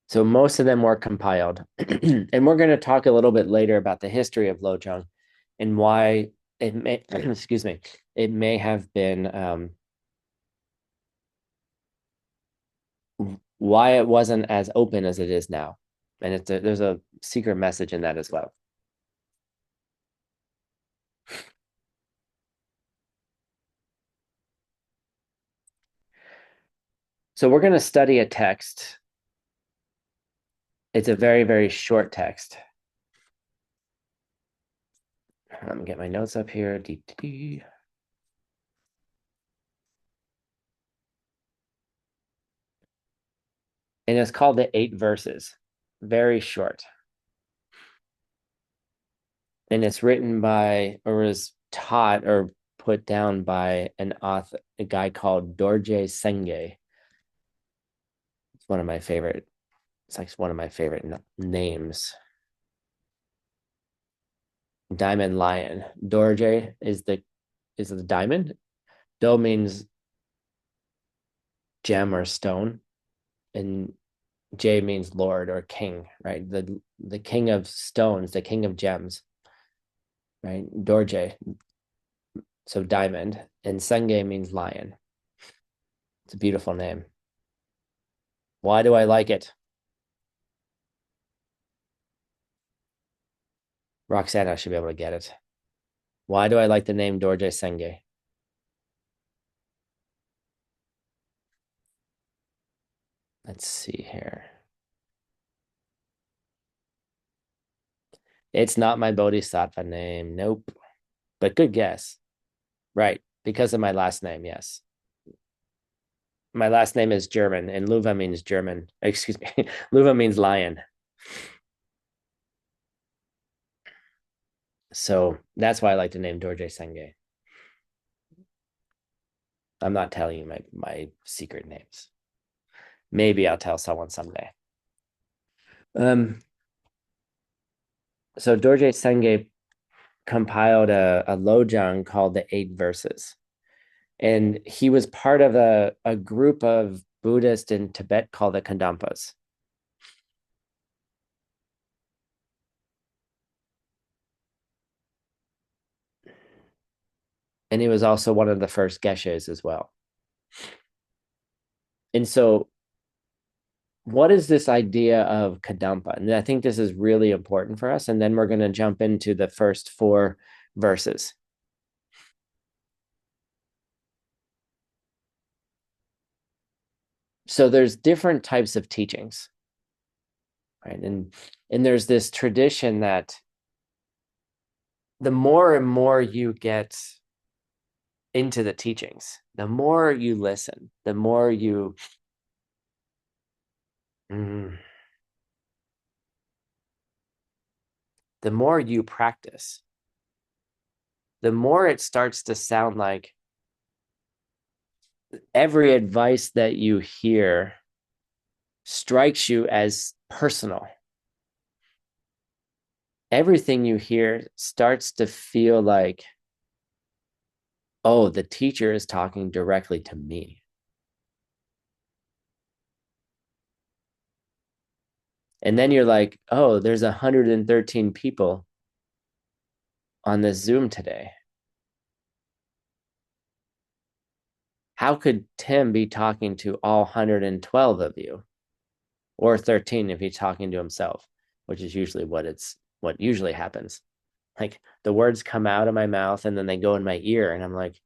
So most of them were compiled. And we're going to talk a little bit later about the history of Lojong and why it may, excuse me, it may have been, why it wasn't as open as it is now. And there's a secret message in that as well. So we're going to study a text. It's a very, very short text. Let me get my notes up here. And it's called The 8 Verses. Very short. And it's written by, or is taught or put down by an author, a guy called Dorje Senge. It's one of my favorite. It's like one of my favorite names. Diamond Lion. Dorje is the diamond. Do means gem or stone, and J means Lord or King, right? The king of stones, the king of gems, right? Dorje, so diamond, and Senge means lion. It's a beautiful name. Why do I like it? Roxana should be able to get it. Why do I like the name Dorje Senge? Let's see here. It's not my Bodhisattva name. Nope. But good guess. Right. Because of my last name, yes. My last name is German, and Luva means German. Excuse me. Luva means lion. So that's why I like the name Dorje Senge. I'm not telling you my secret names. Maybe I'll tell someone someday. Um, so Dorje Senge compiled a lojang called the Eight Verses. And he was part of a group of Buddhists in Tibet called the Kadampas. And he was also one of the first Geshes as well. And so, what is this idea of Kadampa? And I think this is really important for us. And then we're going to jump into the first four verses. So there's different types of teachings, right? And there's this tradition that the more and more you get into the teachings, the more you listen, the more you mm, the more you practice, the more it starts to sound like every advice that you hear strikes you as personal. Everything you hear starts to feel like, oh, the teacher is talking directly to me. And then you're like, oh, there's 113 people on this Zoom today. How could Tim be talking to all 112 of you, or 13 if he's talking to himself, which is usually what usually happens. Like the words come out of my mouth and then they go in my ear, and I'm like,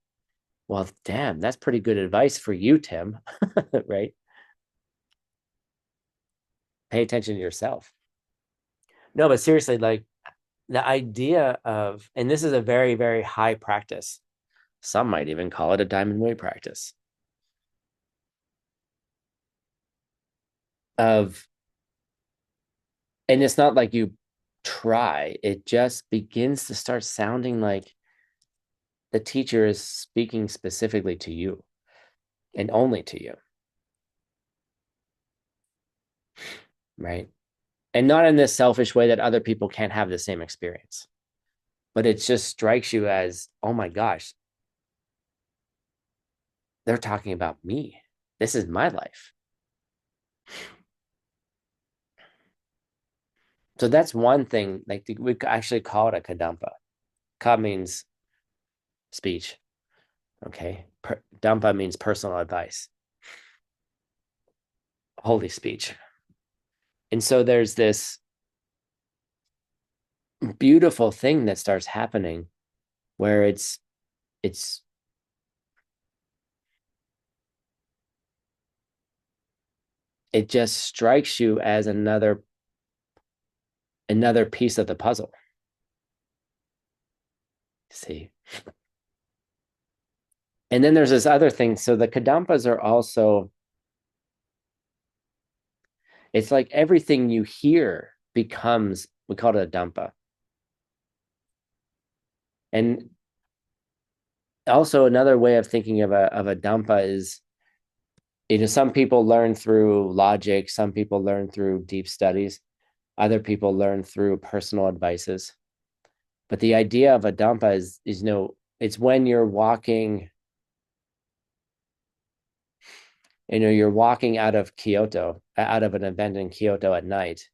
well, damn, that's pretty good advice for you, Tim. Right? Pay attention to yourself. No, but seriously, like the idea of, and this is a very, very high practice. Some might even call it a diamond way practice of, and it's not like you try, it just begins to start sounding like the teacher is speaking specifically to you and only to you, right? And not in this selfish way that other people can't have the same experience, but it just strikes you as, oh my gosh, they're talking about me. This is my life. So that's one thing. Like we actually call it a kadampa. Ka means speech. Okay. Dampa means personal advice, holy speech. And so there's this beautiful thing that starts happening where it's it just strikes you as another piece of the puzzle. See. And then there's this other thing. So the kadampas are also, it's like everything you hear becomes, we call it a dampa. And also another way of thinking of a Dhampa is, some people learn through logic, some people learn through deep studies, other people learn through personal advices. But the idea of a Dhampa is it's when you're walking, you're walking out of Kyoto, out of an event in Kyoto at night,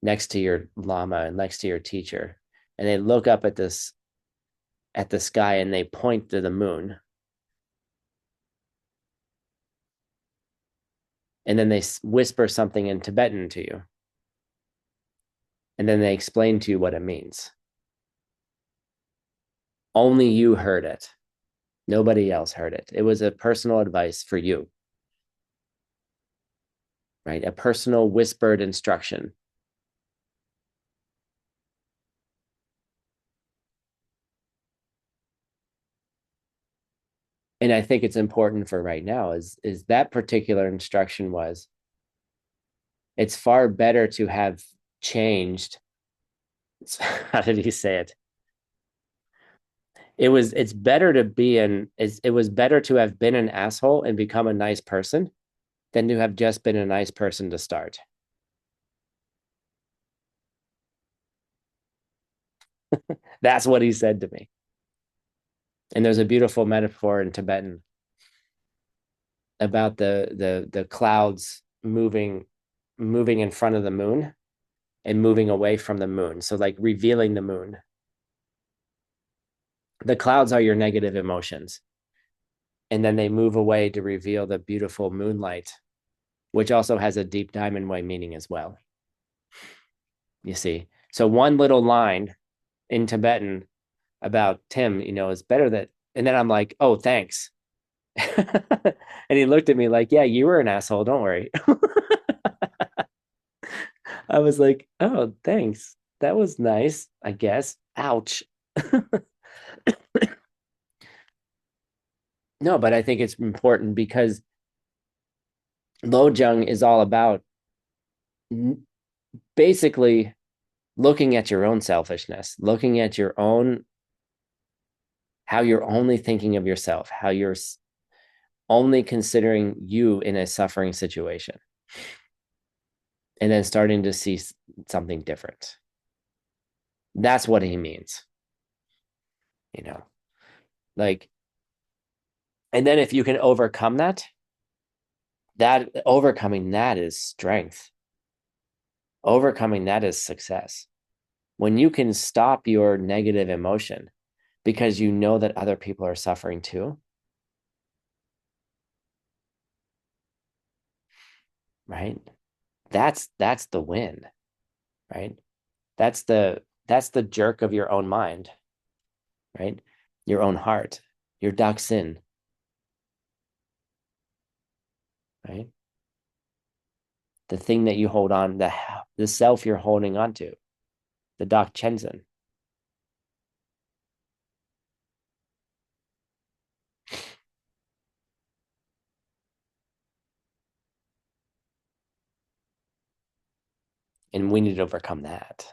next to your lama and next to your teacher, and they look up at the sky and they point to the moon, and then they whisper something in Tibetan to you, and then they explain to you what it means. Only you heard it. Nobody else heard it. It was a personal advice for you, right? A personal whispered instruction. And I think it's important for right now is that particular instruction was, it's far better to have changed. How did he say it? It's better to be it was better to have been an asshole and become a nice person than to have just been a nice person to start. That's what he said to me. And there's a beautiful metaphor in Tibetan about the clouds moving in front of the moon and moving away from the moon. So like revealing the moon. The clouds are your negative emotions. And then they move away to reveal the beautiful moonlight, which also has a deep diamond way meaning as well. You see. So one little line in Tibetan about Tim, is better that, and then I'm like, oh, thanks. And he looked at me like, yeah, you were an asshole, don't worry. I was like, oh, thanks. That was nice, I guess. Ouch. No, but I think it's important because Lojong is all about basically looking at your own selfishness, looking at your own, how you're only thinking of yourself, how you're only considering you in a suffering situation, and then starting to see something different. That's what he means, you know, like, and then if you can overcome that overcoming that is strength. Overcoming that is success. When you can stop your negative emotion because you know that other people are suffering too, right? That's the win, right? That's the jerk of your own mind, right? Your own heart, your daksin, right? The thing that you hold on, the self you're holding on to, the dak chenzen. And we need to overcome that.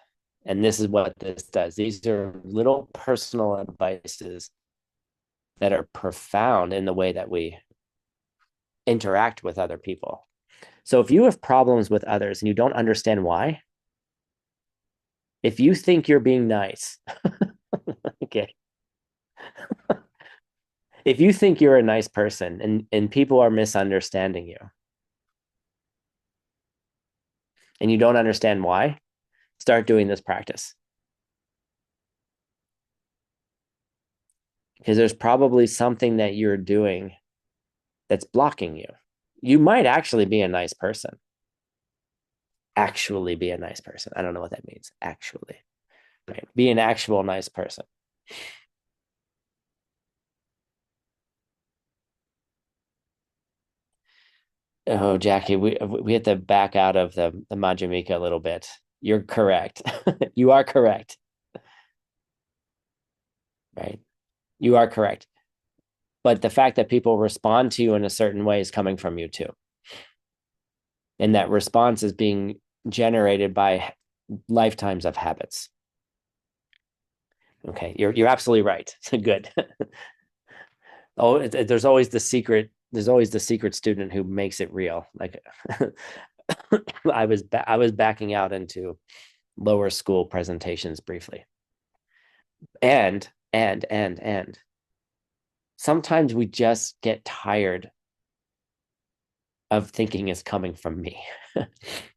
And this is what this does. These are little personal advices that are profound in the way that we interact with other people. So if you have problems with others and you don't understand why, if you think you're being nice, okay, if you think you're a nice person and people are misunderstanding you and you don't understand why, start doing this practice. Because there's probably something that you're doing that's blocking you. You might actually be a nice person. Actually be a nice person. I don't know what that means. Actually, right? Be an actual nice person. Oh, Jackie, we have to back out of the Majjhimika a little bit. You're correct. You are correct. Right? You are correct. But the fact that people respond to you in a certain way is coming from you too. And that response is being generated by lifetimes of habits. Okay, you're absolutely right. Good. Oh, there's always the secret. There's always the secret student who makes it real. Like I was backing out into lower school presentations briefly, and sometimes we just get tired of thinking it's coming from me,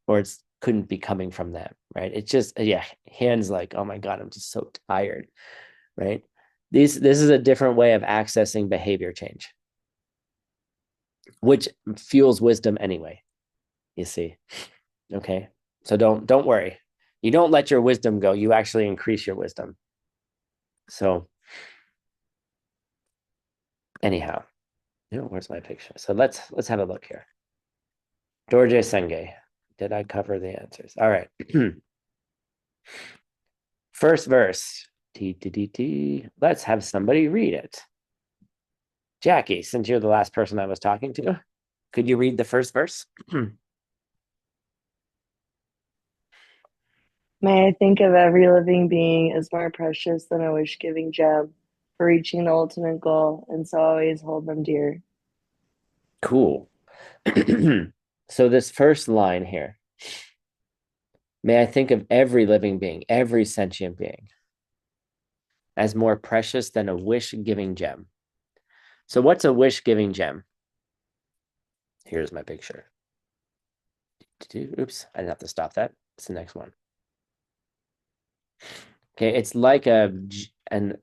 or it's couldn't be coming from them, right? It's just yeah, hands like, oh my god, I'm just so tired, right? This is a different way of accessing behavior change, which fuels wisdom anyway. You see, okay, so don't worry. You don't let your wisdom go. You actually increase your wisdom. So anyhow, where's my picture? So let's have a look here. Dorje Senge. Did I cover the answers? All right. First verse. Let's have somebody read it. Jackie, since you're the last person I was talking to, could you read the first verse? May I think of every living being as more precious than a wish-giving gem for reaching the ultimate goal, and so always hold them dear. Cool. So this first line here, may I think of every living being, every sentient being, as more precious than a wish-giving gem. So what's a wish-giving gem? Here's my picture. Oops, I didn't have to stop that. It's the next one. Okay, it's like an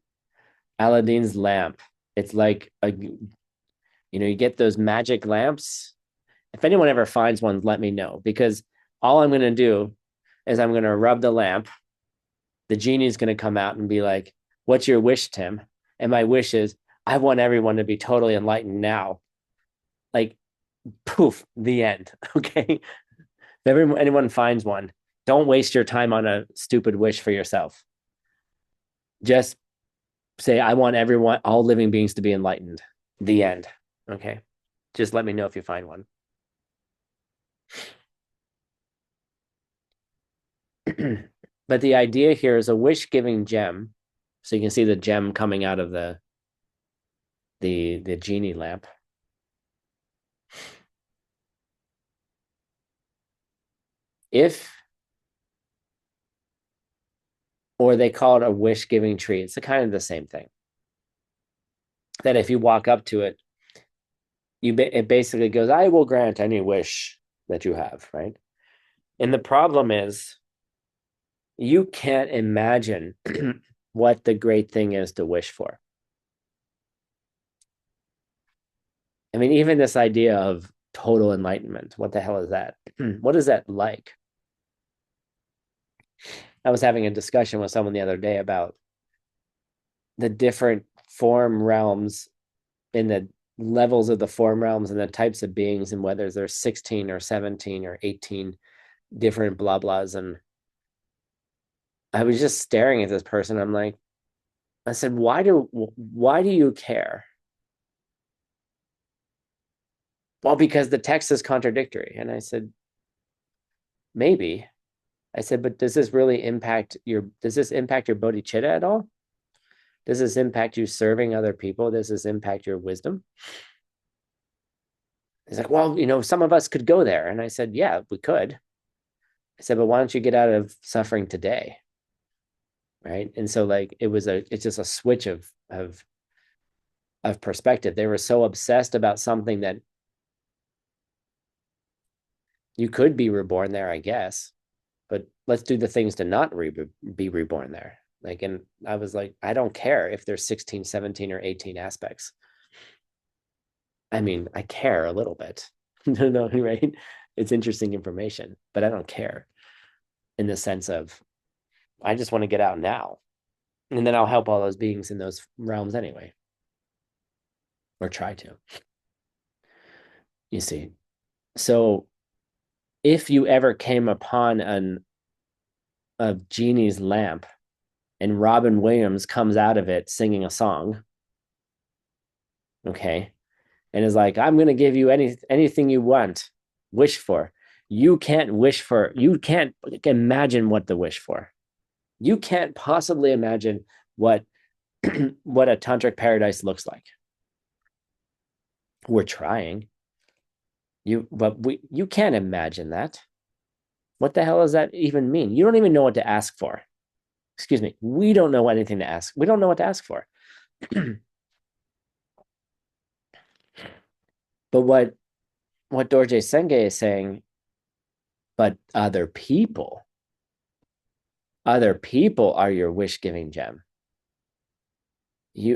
Aladdin's lamp. It's like you get those magic lamps. If anyone ever finds one, let me know, because all I'm going to do is I'm going to rub the lamp. The genie's going to come out and be like, "What's your wish, Tim?" And my wish is, I want everyone to be totally enlightened now. Like, poof, the end. Okay. If anyone finds one, don't waste your time on a stupid wish for yourself. Just say, I want everyone, all living beings to be enlightened. The end. Okay. Just let me know if you find one. But the idea here is a wish giving gem. So you can see the gem coming out of the genie lamp. If, or they call it a wish giving tree, it's kind of the same thing. That if you walk up to it, it basically goes, I will grant any wish that you have, right? And the problem is, you can't imagine what the great thing is to wish for. I mean, even this idea of total enlightenment, what the hell is that? What is that like? I was having a discussion with someone the other day about the different form realms in the levels of the form realms and the types of beings, and whether there's 16 or 17 or 18 different blah blahs. And I was just staring at this person. I said, why do you care? Well, because the text is contradictory. And I said, maybe. I said, but does this impact your bodhicitta at all? Does this impact you serving other people? Does this impact your wisdom? He's like, well, some of us could go there. And I said, yeah, we could. I said, but why don't you get out of suffering today? Right. And so like it's just a switch of perspective. They were so obsessed about something that you could be reborn there, I guess, but let's do the things to not be reborn there. Like, and I was like, I don't care if there's 16, 17, or 18 aspects. I mean, I care a little bit. No, right? It's interesting information, but I don't care in the sense of I just want to get out now. And then I'll help all those beings in those realms anyway. Or try to. You see. So if you ever came upon a genie's lamp and Robin Williams comes out of it singing a song, okay, and is like, I'm going to give you anything you want, wish for. You can't imagine what to wish for. You can't possibly imagine what what a tantric paradise looks like. We're trying. You can't imagine that. What the hell does that even mean? You don't even know what to ask for. Excuse me. We don't know anything to ask. We don't know what to ask for. But what Dorje Senge is saying, but other people are your wish giving gem.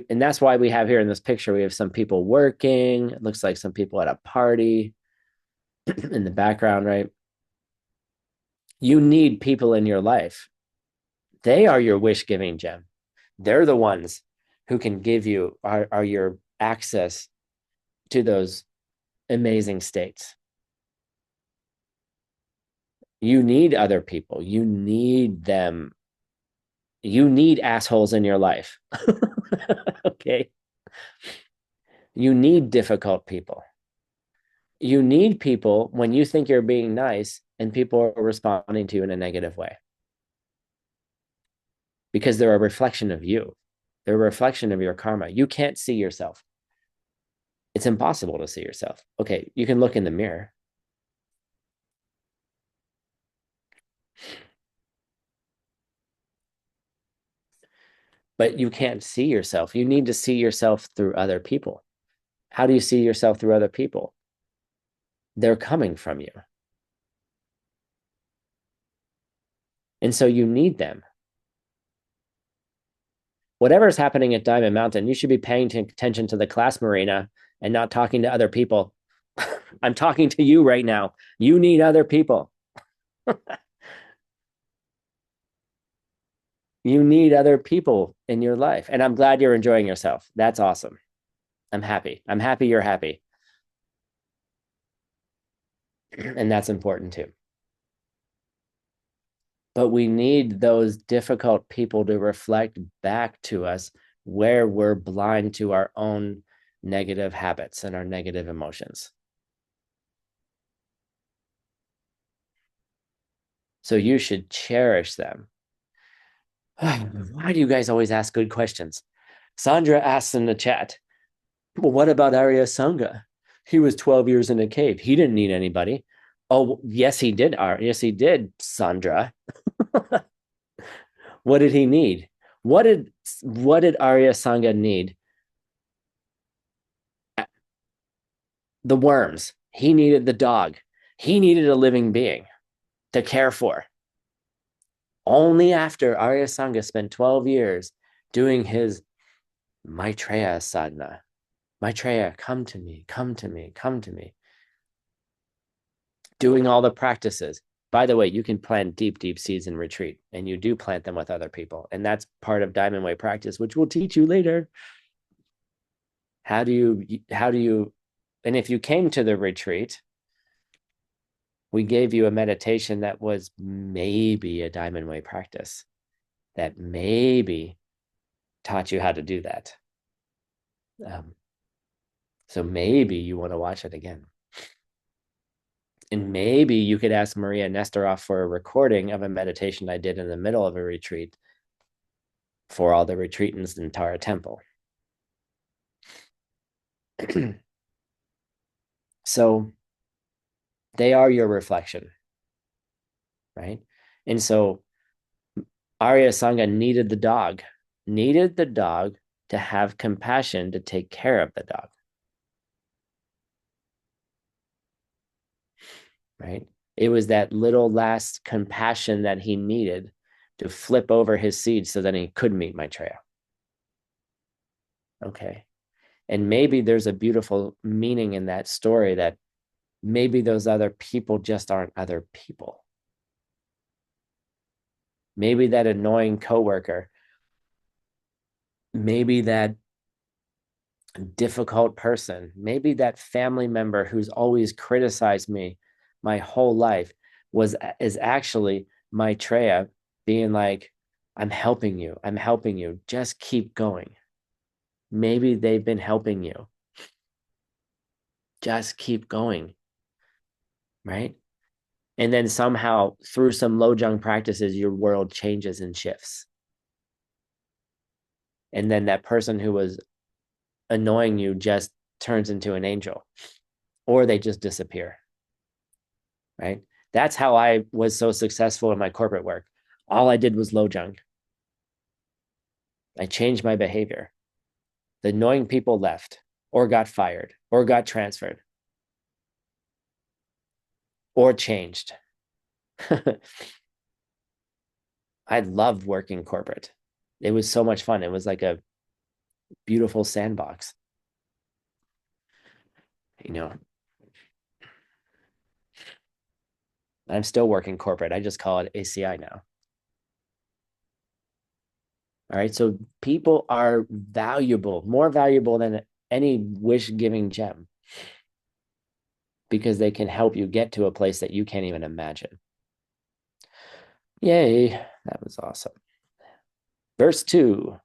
And that's why we have here in this picture, we have some people working. It looks like some people at a party in the background, right? You need people in your life. They are your wish giving gem. They're the ones who can give you are your access to those amazing states. You need other people. You need them. You need assholes in your life. Okay. You need difficult people. You need people when you think you're being nice and people are responding to you in a negative way because they're a reflection of you. They're a reflection of your karma. You can't see yourself. It's impossible to see yourself. Okay, you can look in the mirror. But you can't see yourself. You need to see yourself through other people. How do you see yourself through other people? They're coming from you. And so you need them. Whatever's happening at Diamond Mountain, you should be paying attention to the class marina and not talking to other people. I'm talking to you right now. You need other people. You need other people in your life. And I'm glad you're enjoying yourself. That's awesome. I'm happy. I'm happy you're happy. And that's important too. But we need those difficult people to reflect back to us where we're blind to our own negative habits and our negative emotions. So you should cherish them. Why do you guys always ask good questions? Sandra asks in the chat, well, what about Arya Sangha? He was 12 years in a cave. He didn't need anybody. Oh, yes, he did. Yes, he did, Sandra. What did he need? What did Arya Sangha need? The worms. He needed the dog. He needed a living being to care for. Only after Arya Sangha spent 12 years doing his Maitreya sadhana. Maitreya, come to me, come to me, come to me. Doing all the practices. By the way, you can plant deep, deep seeds in retreat, and you do plant them with other people. And that's part of Diamond Way practice, which we'll teach you later. How do you, and if you came to the retreat, we gave you a meditation that was maybe a Diamond Way practice that maybe taught you how to do that. So maybe you want to watch it again. And maybe you could ask Maria Nesterov for a recording of a meditation I did in the middle of a retreat for all the retreatants in Tara Temple. So they are your reflection, right? And so Arya Sangha needed the dog to have compassion to take care of the dog, right? It was that little last compassion that he needed to flip over his seed so that he could meet Maitreya. Okay. And maybe there's a beautiful meaning in that story that maybe those other people just aren't other people. Maybe that annoying coworker, maybe that difficult person, maybe that family member who's always criticized me my whole life is actually Maitreya being like, I'm helping you, just keep going. Maybe they've been helping you, just keep going, right? And then somehow through some lojong practices, your world changes and shifts. And then that person who was annoying you just turns into an angel, or they just disappear, right? That's how I was so successful in my corporate work. All I did was low junk. I changed my behavior. The annoying people left, or got fired, or got transferred, or changed. I loved working corporate. It was so much fun. It was like a beautiful sandbox. You know, I'm still working corporate. I just call it ACI now. All right. So people are valuable, more valuable than any wish giving gem, because they can help you get to a place that you can't even imagine. Yay. That was awesome. Verse 2.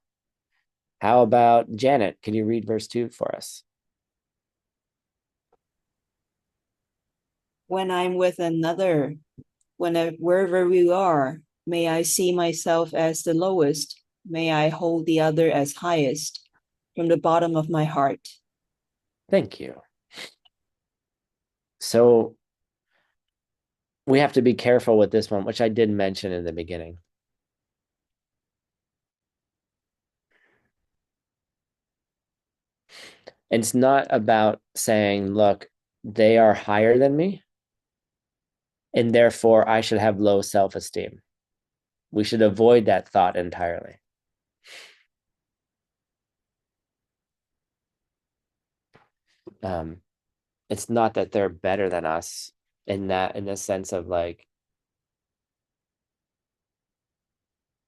How about Janet? Can you read verse 2 for us? When I'm with another, wherever we are, may I see myself as the lowest, may I hold the other as highest, from the bottom of my heart. Thank you. So we have to be careful with this one, which I did mention in the beginning. It's not about saying, look, they are higher than me, and therefore I should have low self-esteem. We should avoid that thought entirely. It's not that they're better than us in the sense of like,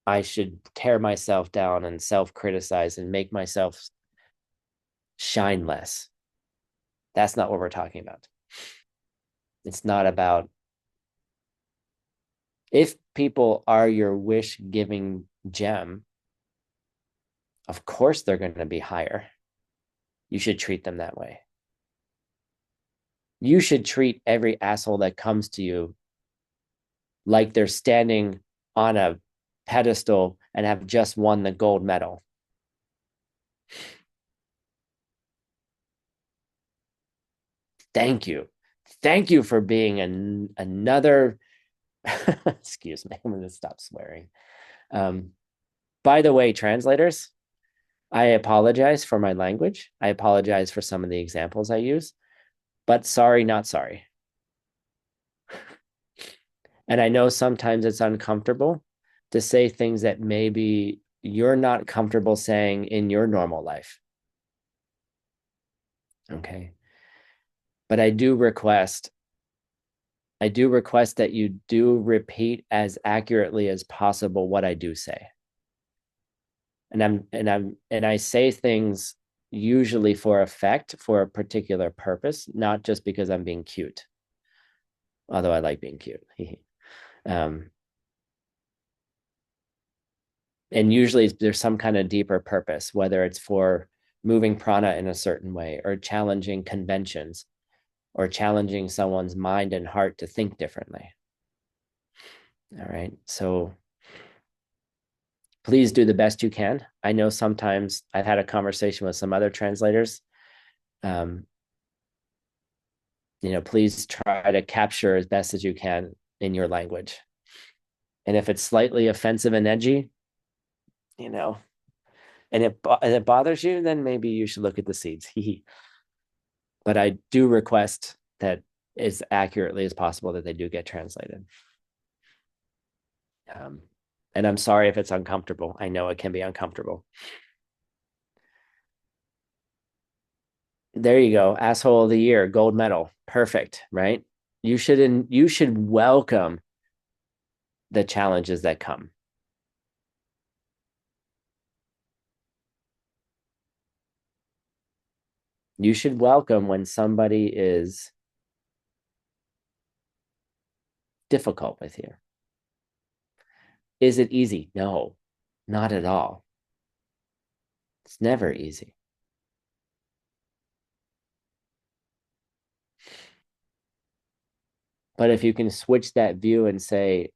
I should tear myself down and self-criticize and make myself shine less. That's not what we're talking about. It's not about, if people are your wish giving gem, of course they're going to be higher. You should treat them that way. You should treat every asshole that comes to you like they're standing on a pedestal and have just won the gold medal. Thank you. Thank you for being another. Excuse me, I'm going to stop swearing. By the way, translators, I apologize for my language. I apologize for some of the examples I use, but sorry, not sorry. And I know sometimes it's uncomfortable to say things that maybe you're not comfortable saying in your normal life. Okay. But I do request that you do repeat as accurately as possible what I do say. And I say things usually for effect, for a particular purpose, not just because I'm being cute. Although I like being cute. um, and usually there's some kind of deeper purpose, whether it's for moving prana in a certain way, or challenging conventions, or challenging someone's mind and heart to think differently. All right. So please do the best you can. I know sometimes I've had a conversation with some other translators. Um, please try to capture as best as you can in your language. And if it's slightly offensive and edgy, you know, and it bothers you, then maybe you should look at the seeds. But I do request that as accurately as possible that they do get translated. And I'm sorry if it's uncomfortable. I know it can be uncomfortable. There you go. Asshole of the year, gold medal. Perfect, right? You should welcome the challenges that come. You should welcome when somebody is difficult with you. Is it easy? No, not at all. It's never easy. But if you can switch that view and say,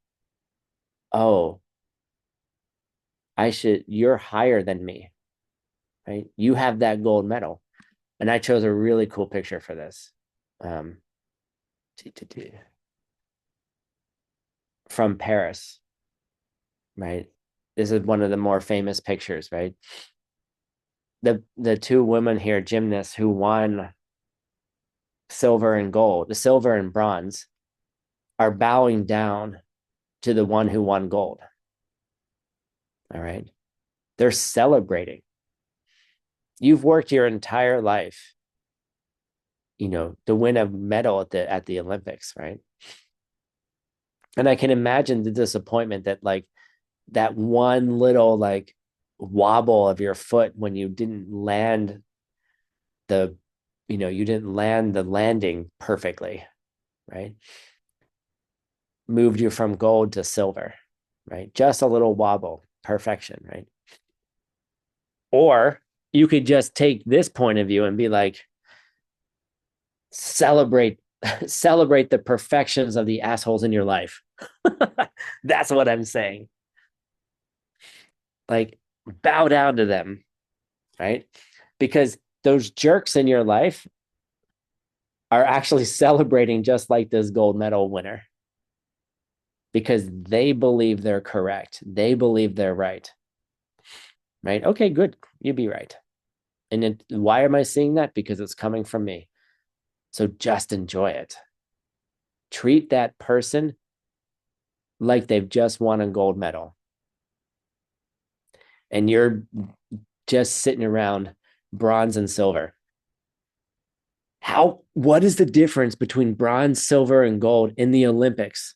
oh, you're higher than me. right? You have that gold medal. And I chose a really cool picture for this. Um, from Paris, right? This is one of the more famous pictures, right? The two women here, gymnasts who won silver and gold, the silver and bronze, are bowing down to the one who won gold. All right. They're celebrating. You've worked your entire life, to win a medal at the Olympics, right? And I can imagine the disappointment that like that one little like wobble of your foot when you didn't land the, you didn't land the landing perfectly, right? Moved you from gold to silver, right? Just a little wobble, perfection, right? Or you could just take this point of view and be like, celebrate the perfections of the assholes in your life. That's what I'm saying. Like, bow down to them, right? Because those jerks in your life are actually celebrating just like this gold medal winner, because they believe they're correct. They believe they're right. Right? Okay, good. You be right. And why am I seeing that? Because it's coming from me. So just enjoy it. Treat that person like they've just won a gold medal. And you're just sitting around bronze and silver. What is the difference between bronze, silver, and gold in the Olympics?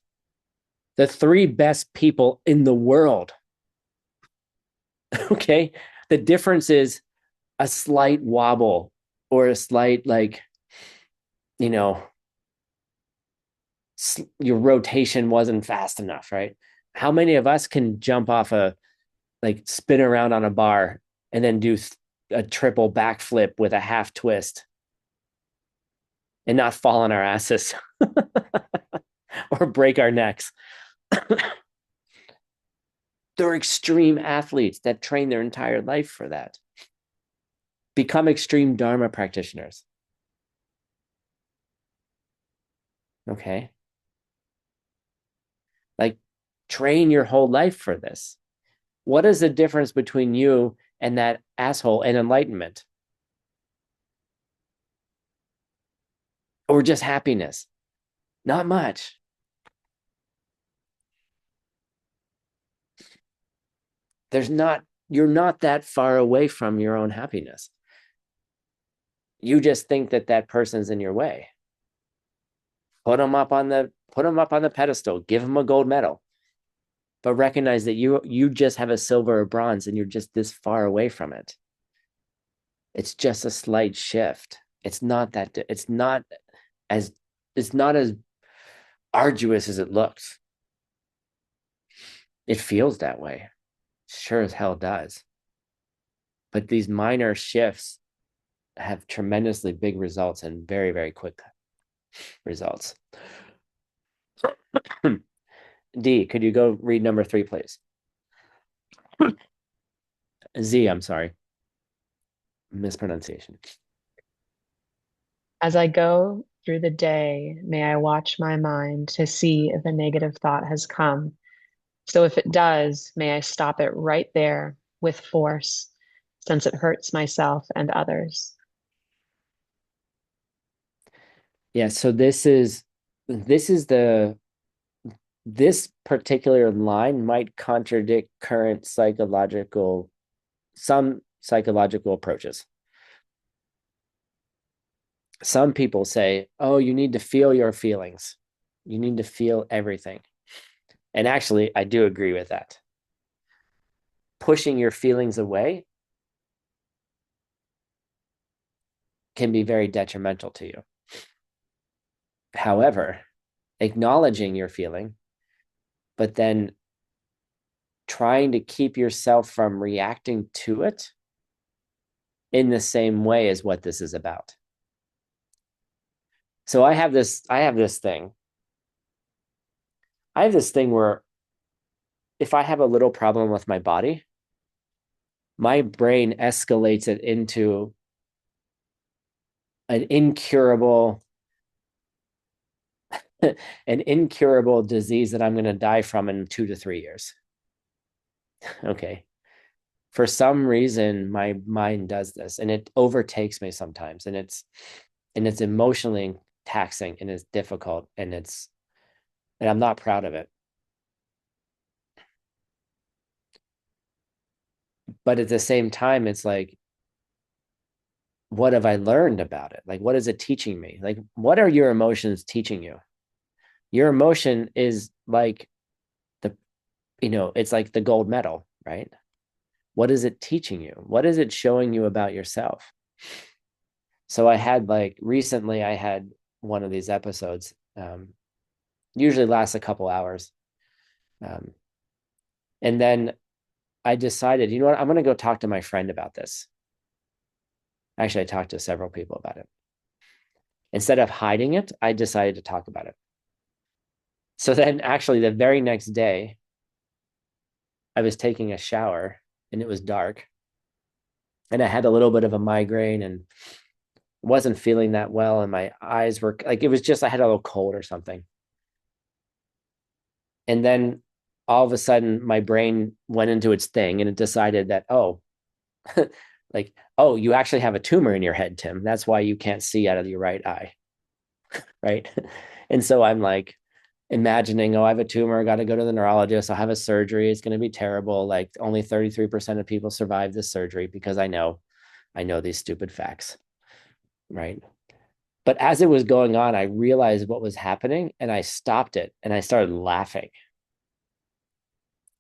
The three best people in the world. Okay. The difference is a slight wobble or a slight, like, your rotation wasn't fast enough, right? How many of us can jump off spin around on a bar and then do a triple backflip with a half twist and not fall on our asses or break our necks? They're extreme athletes that train their entire life for that. Become extreme Dharma practitioners. Okay. Like, train your whole life for this. What is the difference between you and that asshole in enlightenment? Or just happiness? Not much. You're not that far away from your own happiness. You just think that person's in your way. Put them up on the pedestal, give them a gold medal, but recognize that you just have a silver or bronze and you're just this far away from it. It's just a slight shift. It's not as arduous as it looks. It feels that way. Sure as hell does. But these minor shifts have tremendously big results and very, very quick results. D, could you go read number 3, please? Z, I'm sorry. Mispronunciation. As I go through the day, may I watch my mind to see if a negative thought has come. So if it does, may I stop it right there with force, since it hurts myself and others. Yeah, so this particular line might contradict some psychological approaches. Some people say, oh, you need to feel your feelings. You need to feel everything. And actually, I do agree with that. Pushing your feelings away can be very detrimental to you. However, acknowledging your feeling, but then trying to keep yourself from reacting to it in the same way is what this is about. So I have this thing where if I have a little problem with my body, my brain escalates it into an incurable an incurable disease that I'm going to die from in 2 to 3 years. Okay. For some reason, my mind does this, and it overtakes me sometimes, and it's emotionally taxing, and it's difficult, and I'm not proud of it. But at the same time, it's like, what have I learned about it? Like, what is it teaching me? Like, what are your emotions teaching you? Your emotion is like it's like the gold medal, right? What is it teaching you? What is it showing you about yourself? So recently I had one of these episodes, usually lasts a couple hours. And then I decided, you know what, I'm going to go talk to my friend about this. Actually, I talked to several people about it. Instead of hiding it, I decided to talk about it. So then actually the very next day, I was taking a shower and it was dark. And I had a little bit of a migraine and wasn't feeling that well. And my eyes were like, it was just, I had a little cold or something. And then all of a sudden, my brain went into its thing and it decided that, oh, like, oh, you actually have a tumor in your head, Tim. That's why you can't see out of your right eye. Right. And so I'm like imagining, oh, I have a tumor, got to go to the neurologist, I'll have a surgery, it's going to be terrible. Like only 33% of people survive this surgery because I know these stupid facts. Right. But as it was going on, I realized what was happening and I stopped it and I started laughing.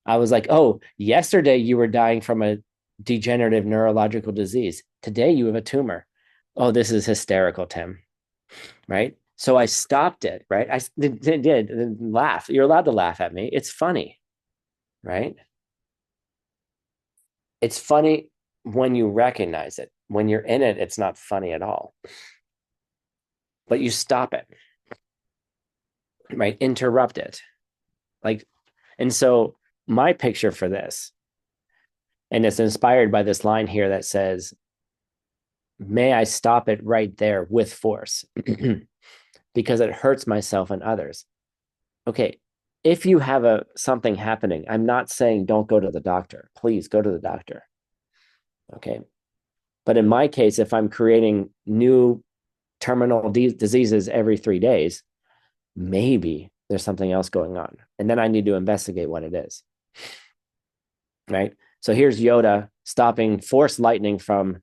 I was like, oh, yesterday you were dying from a degenerative neurological disease. Today you have a tumor. Oh, this is hysterical, Tim. Right. So I stopped it. Right. I did laugh. You're allowed to laugh at me. It's funny. Right. It's funny when you recognize it. When you're in it, it's not funny at all. But you stop it. Right. Interrupt it. Like, and so my picture for this, and it's inspired by this line here that says, may I stop it right there with force because it hurts myself and others. Okay, if you have something happening, I'm not saying don't go to the doctor. Please go to the doctor. Okay. But in my case, if I'm creating new terminal diseases every 3 days, maybe there's something else going on. And then I need to investigate what it is. Right. So here's Yoda stopping Force lightning from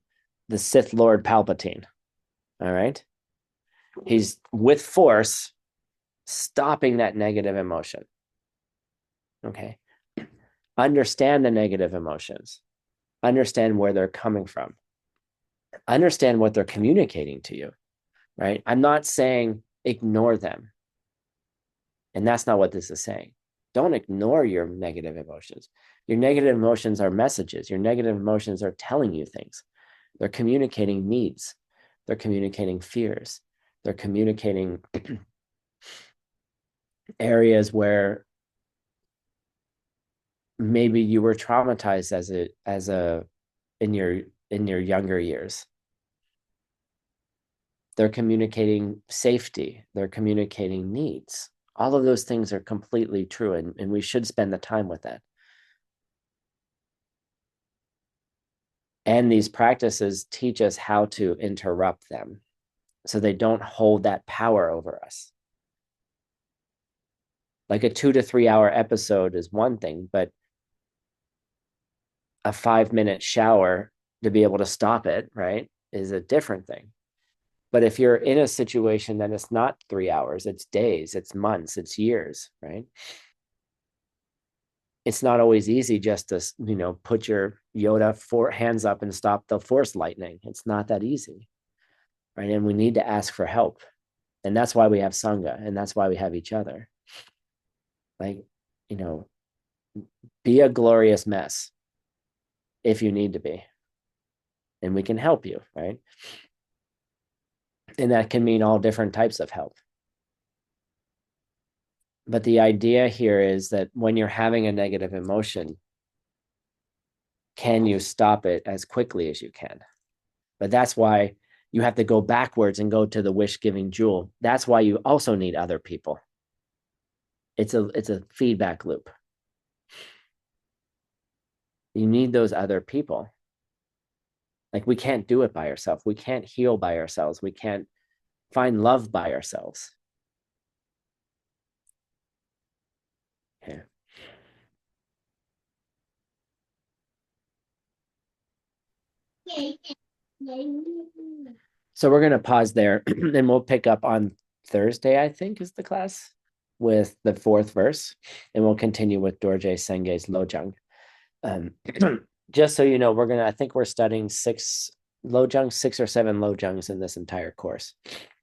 the Sith Lord Palpatine. All right. He's with force stopping that negative emotion. Okay. Understand the negative emotions. Understand where they're coming from. Understand what they're communicating to you. Right. I'm not saying ignore them. And that's not what this is saying. Don't ignore your negative emotions. Your negative emotions are messages. Your negative emotions are telling you things. They're communicating needs. They're communicating fears. They're communicating areas where maybe you were traumatized in your younger years. They're communicating safety. They're communicating needs. All of those things are completely true, and we should spend the time with that. And these practices teach us how to interrupt them so they don't hold that power over us. Like a 2 to 3 hour episode is one thing, but a 5-minute shower to be able to stop it, right, is a different thing. But if you're in a situation that it's not 3 hours, it's days, it's months, it's years, right? It's not always easy just to, put your Yoda hands up and stop the Force lightning. It's not that easy, right? And we need to ask for help. And that's why we have Sangha, and that's why we have each other. Like, be a glorious mess if you need to be. And we can help you, right? And that can mean all different types of help. But the idea here is that when you're having a negative emotion, can you stop it as quickly as you can? But that's why you have to go backwards and go to the wish giving jewel. That's why you also need other people. It's a feedback loop. You need those other people. Like, we can't do it by ourselves. We can't heal by ourselves. We can't find love by ourselves. Okay. So we're going to pause there and we'll pick up on Thursday, I think, is the class with the 4th verse. And we'll continue with Dorje Senge's Lojang. Just so you know, I think we're studying 6 or 7 Lojangs in this entire course.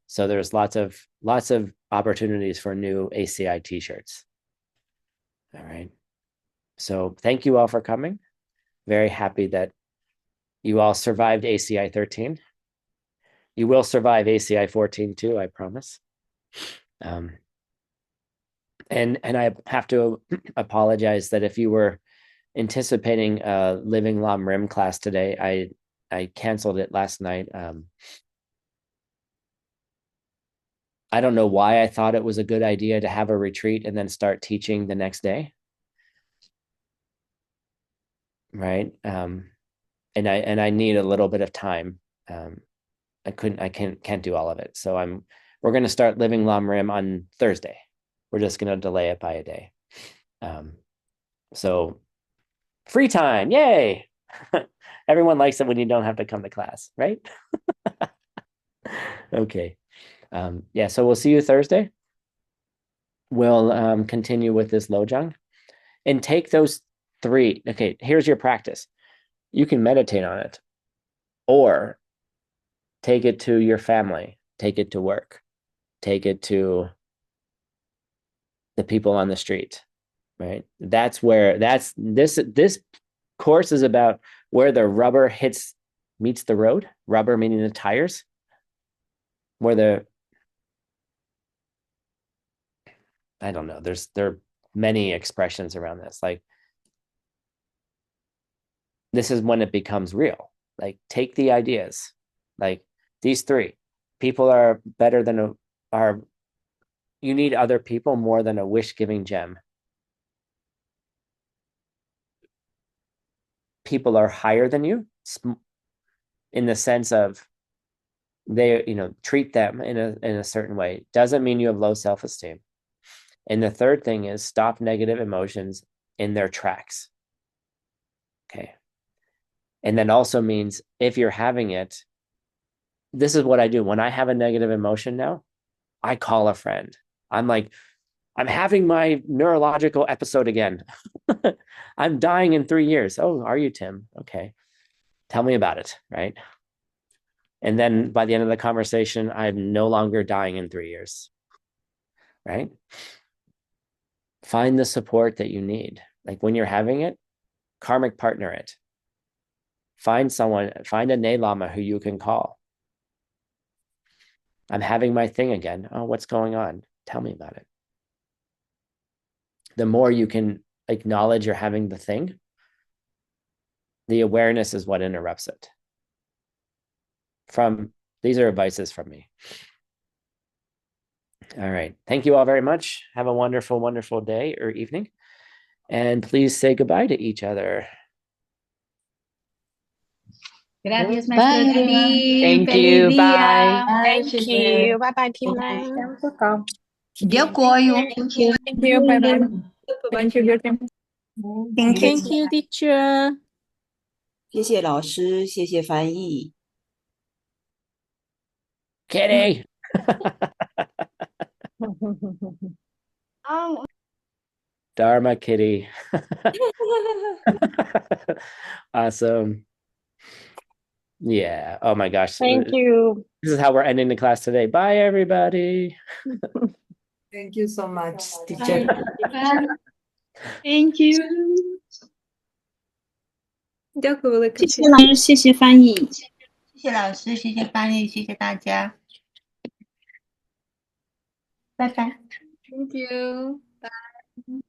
So there's lots of opportunities for new ACI t-shirts. All right. So thank you all for coming. Very happy that you all survived ACI 13. You will survive ACI 14 too, I promise. And I have to apologize that if you were anticipating a Living Lam Rim class today, I canceled it last night. I don't know why I thought it was a good idea to have a retreat and then start teaching the next day. Right. And I need a little bit of time. I can't do all of it. So we're going to start Living Lam Rim on Thursday. We're just going to delay it by a day. So free time. Yay. Everyone likes it when you don't have to come to class, right? Okay. Yeah, so we'll see you Thursday. We'll continue with this Lojang and take those 3. Okay, here's your practice. You can meditate on it or take it to your family, take it to work, take it to the people on the street, right? This course is about where the rubber meets the road, rubber meaning the tires, where I don't know, there are many expressions around this. Like, this is when it becomes real. Like, take the ideas, like these 3. People are better than you need other people more than a wish-giving gem. People are higher than you in the sense of they, treat them in a certain way. Doesn't mean you have low self-esteem. And the third thing is stop negative emotions in their tracks. Okay. And that also means if you're having it, this is what I do. When I have a negative emotion now, I call a friend. I'm like, I'm having my neurological episode again. I'm dying in 3 years. Oh, are you, Tim? Okay. Tell me about it, right? And then by the end of the conversation, I'm no longer dying in 3 years, right? Find the support that you need. Like, when you're having it, karmic partner it. Find a Ne Lama who you can call. I'm having my thing again. Oh, what's going on? Tell me about it. The more you can acknowledge you're having the thing, the awareness is what interrupts it. These are advices from me. All right. Thank you all very much. Have a wonderful, wonderful day or evening. And please say goodbye to each other. Gracias, Maestro David. Thank Feliz you. día. Bye. Thank you. Bye bye, Team Lang. Dėkoju. Thank you. Thank you. Bye bye. Thank you. Thank you, teacher. 谢谢老师，谢谢翻译。Kitty. Dharma Kitty. Awesome. Yeah. Oh my gosh. Thank you. This is how we're ending the class today. Bye, everybody. Thank you so much, teacher. Thank you. Дякую велике. 谢谢老师，谢谢翻译。谢谢老师，谢谢翻译，谢谢大家。拜拜。Thank you. Bye.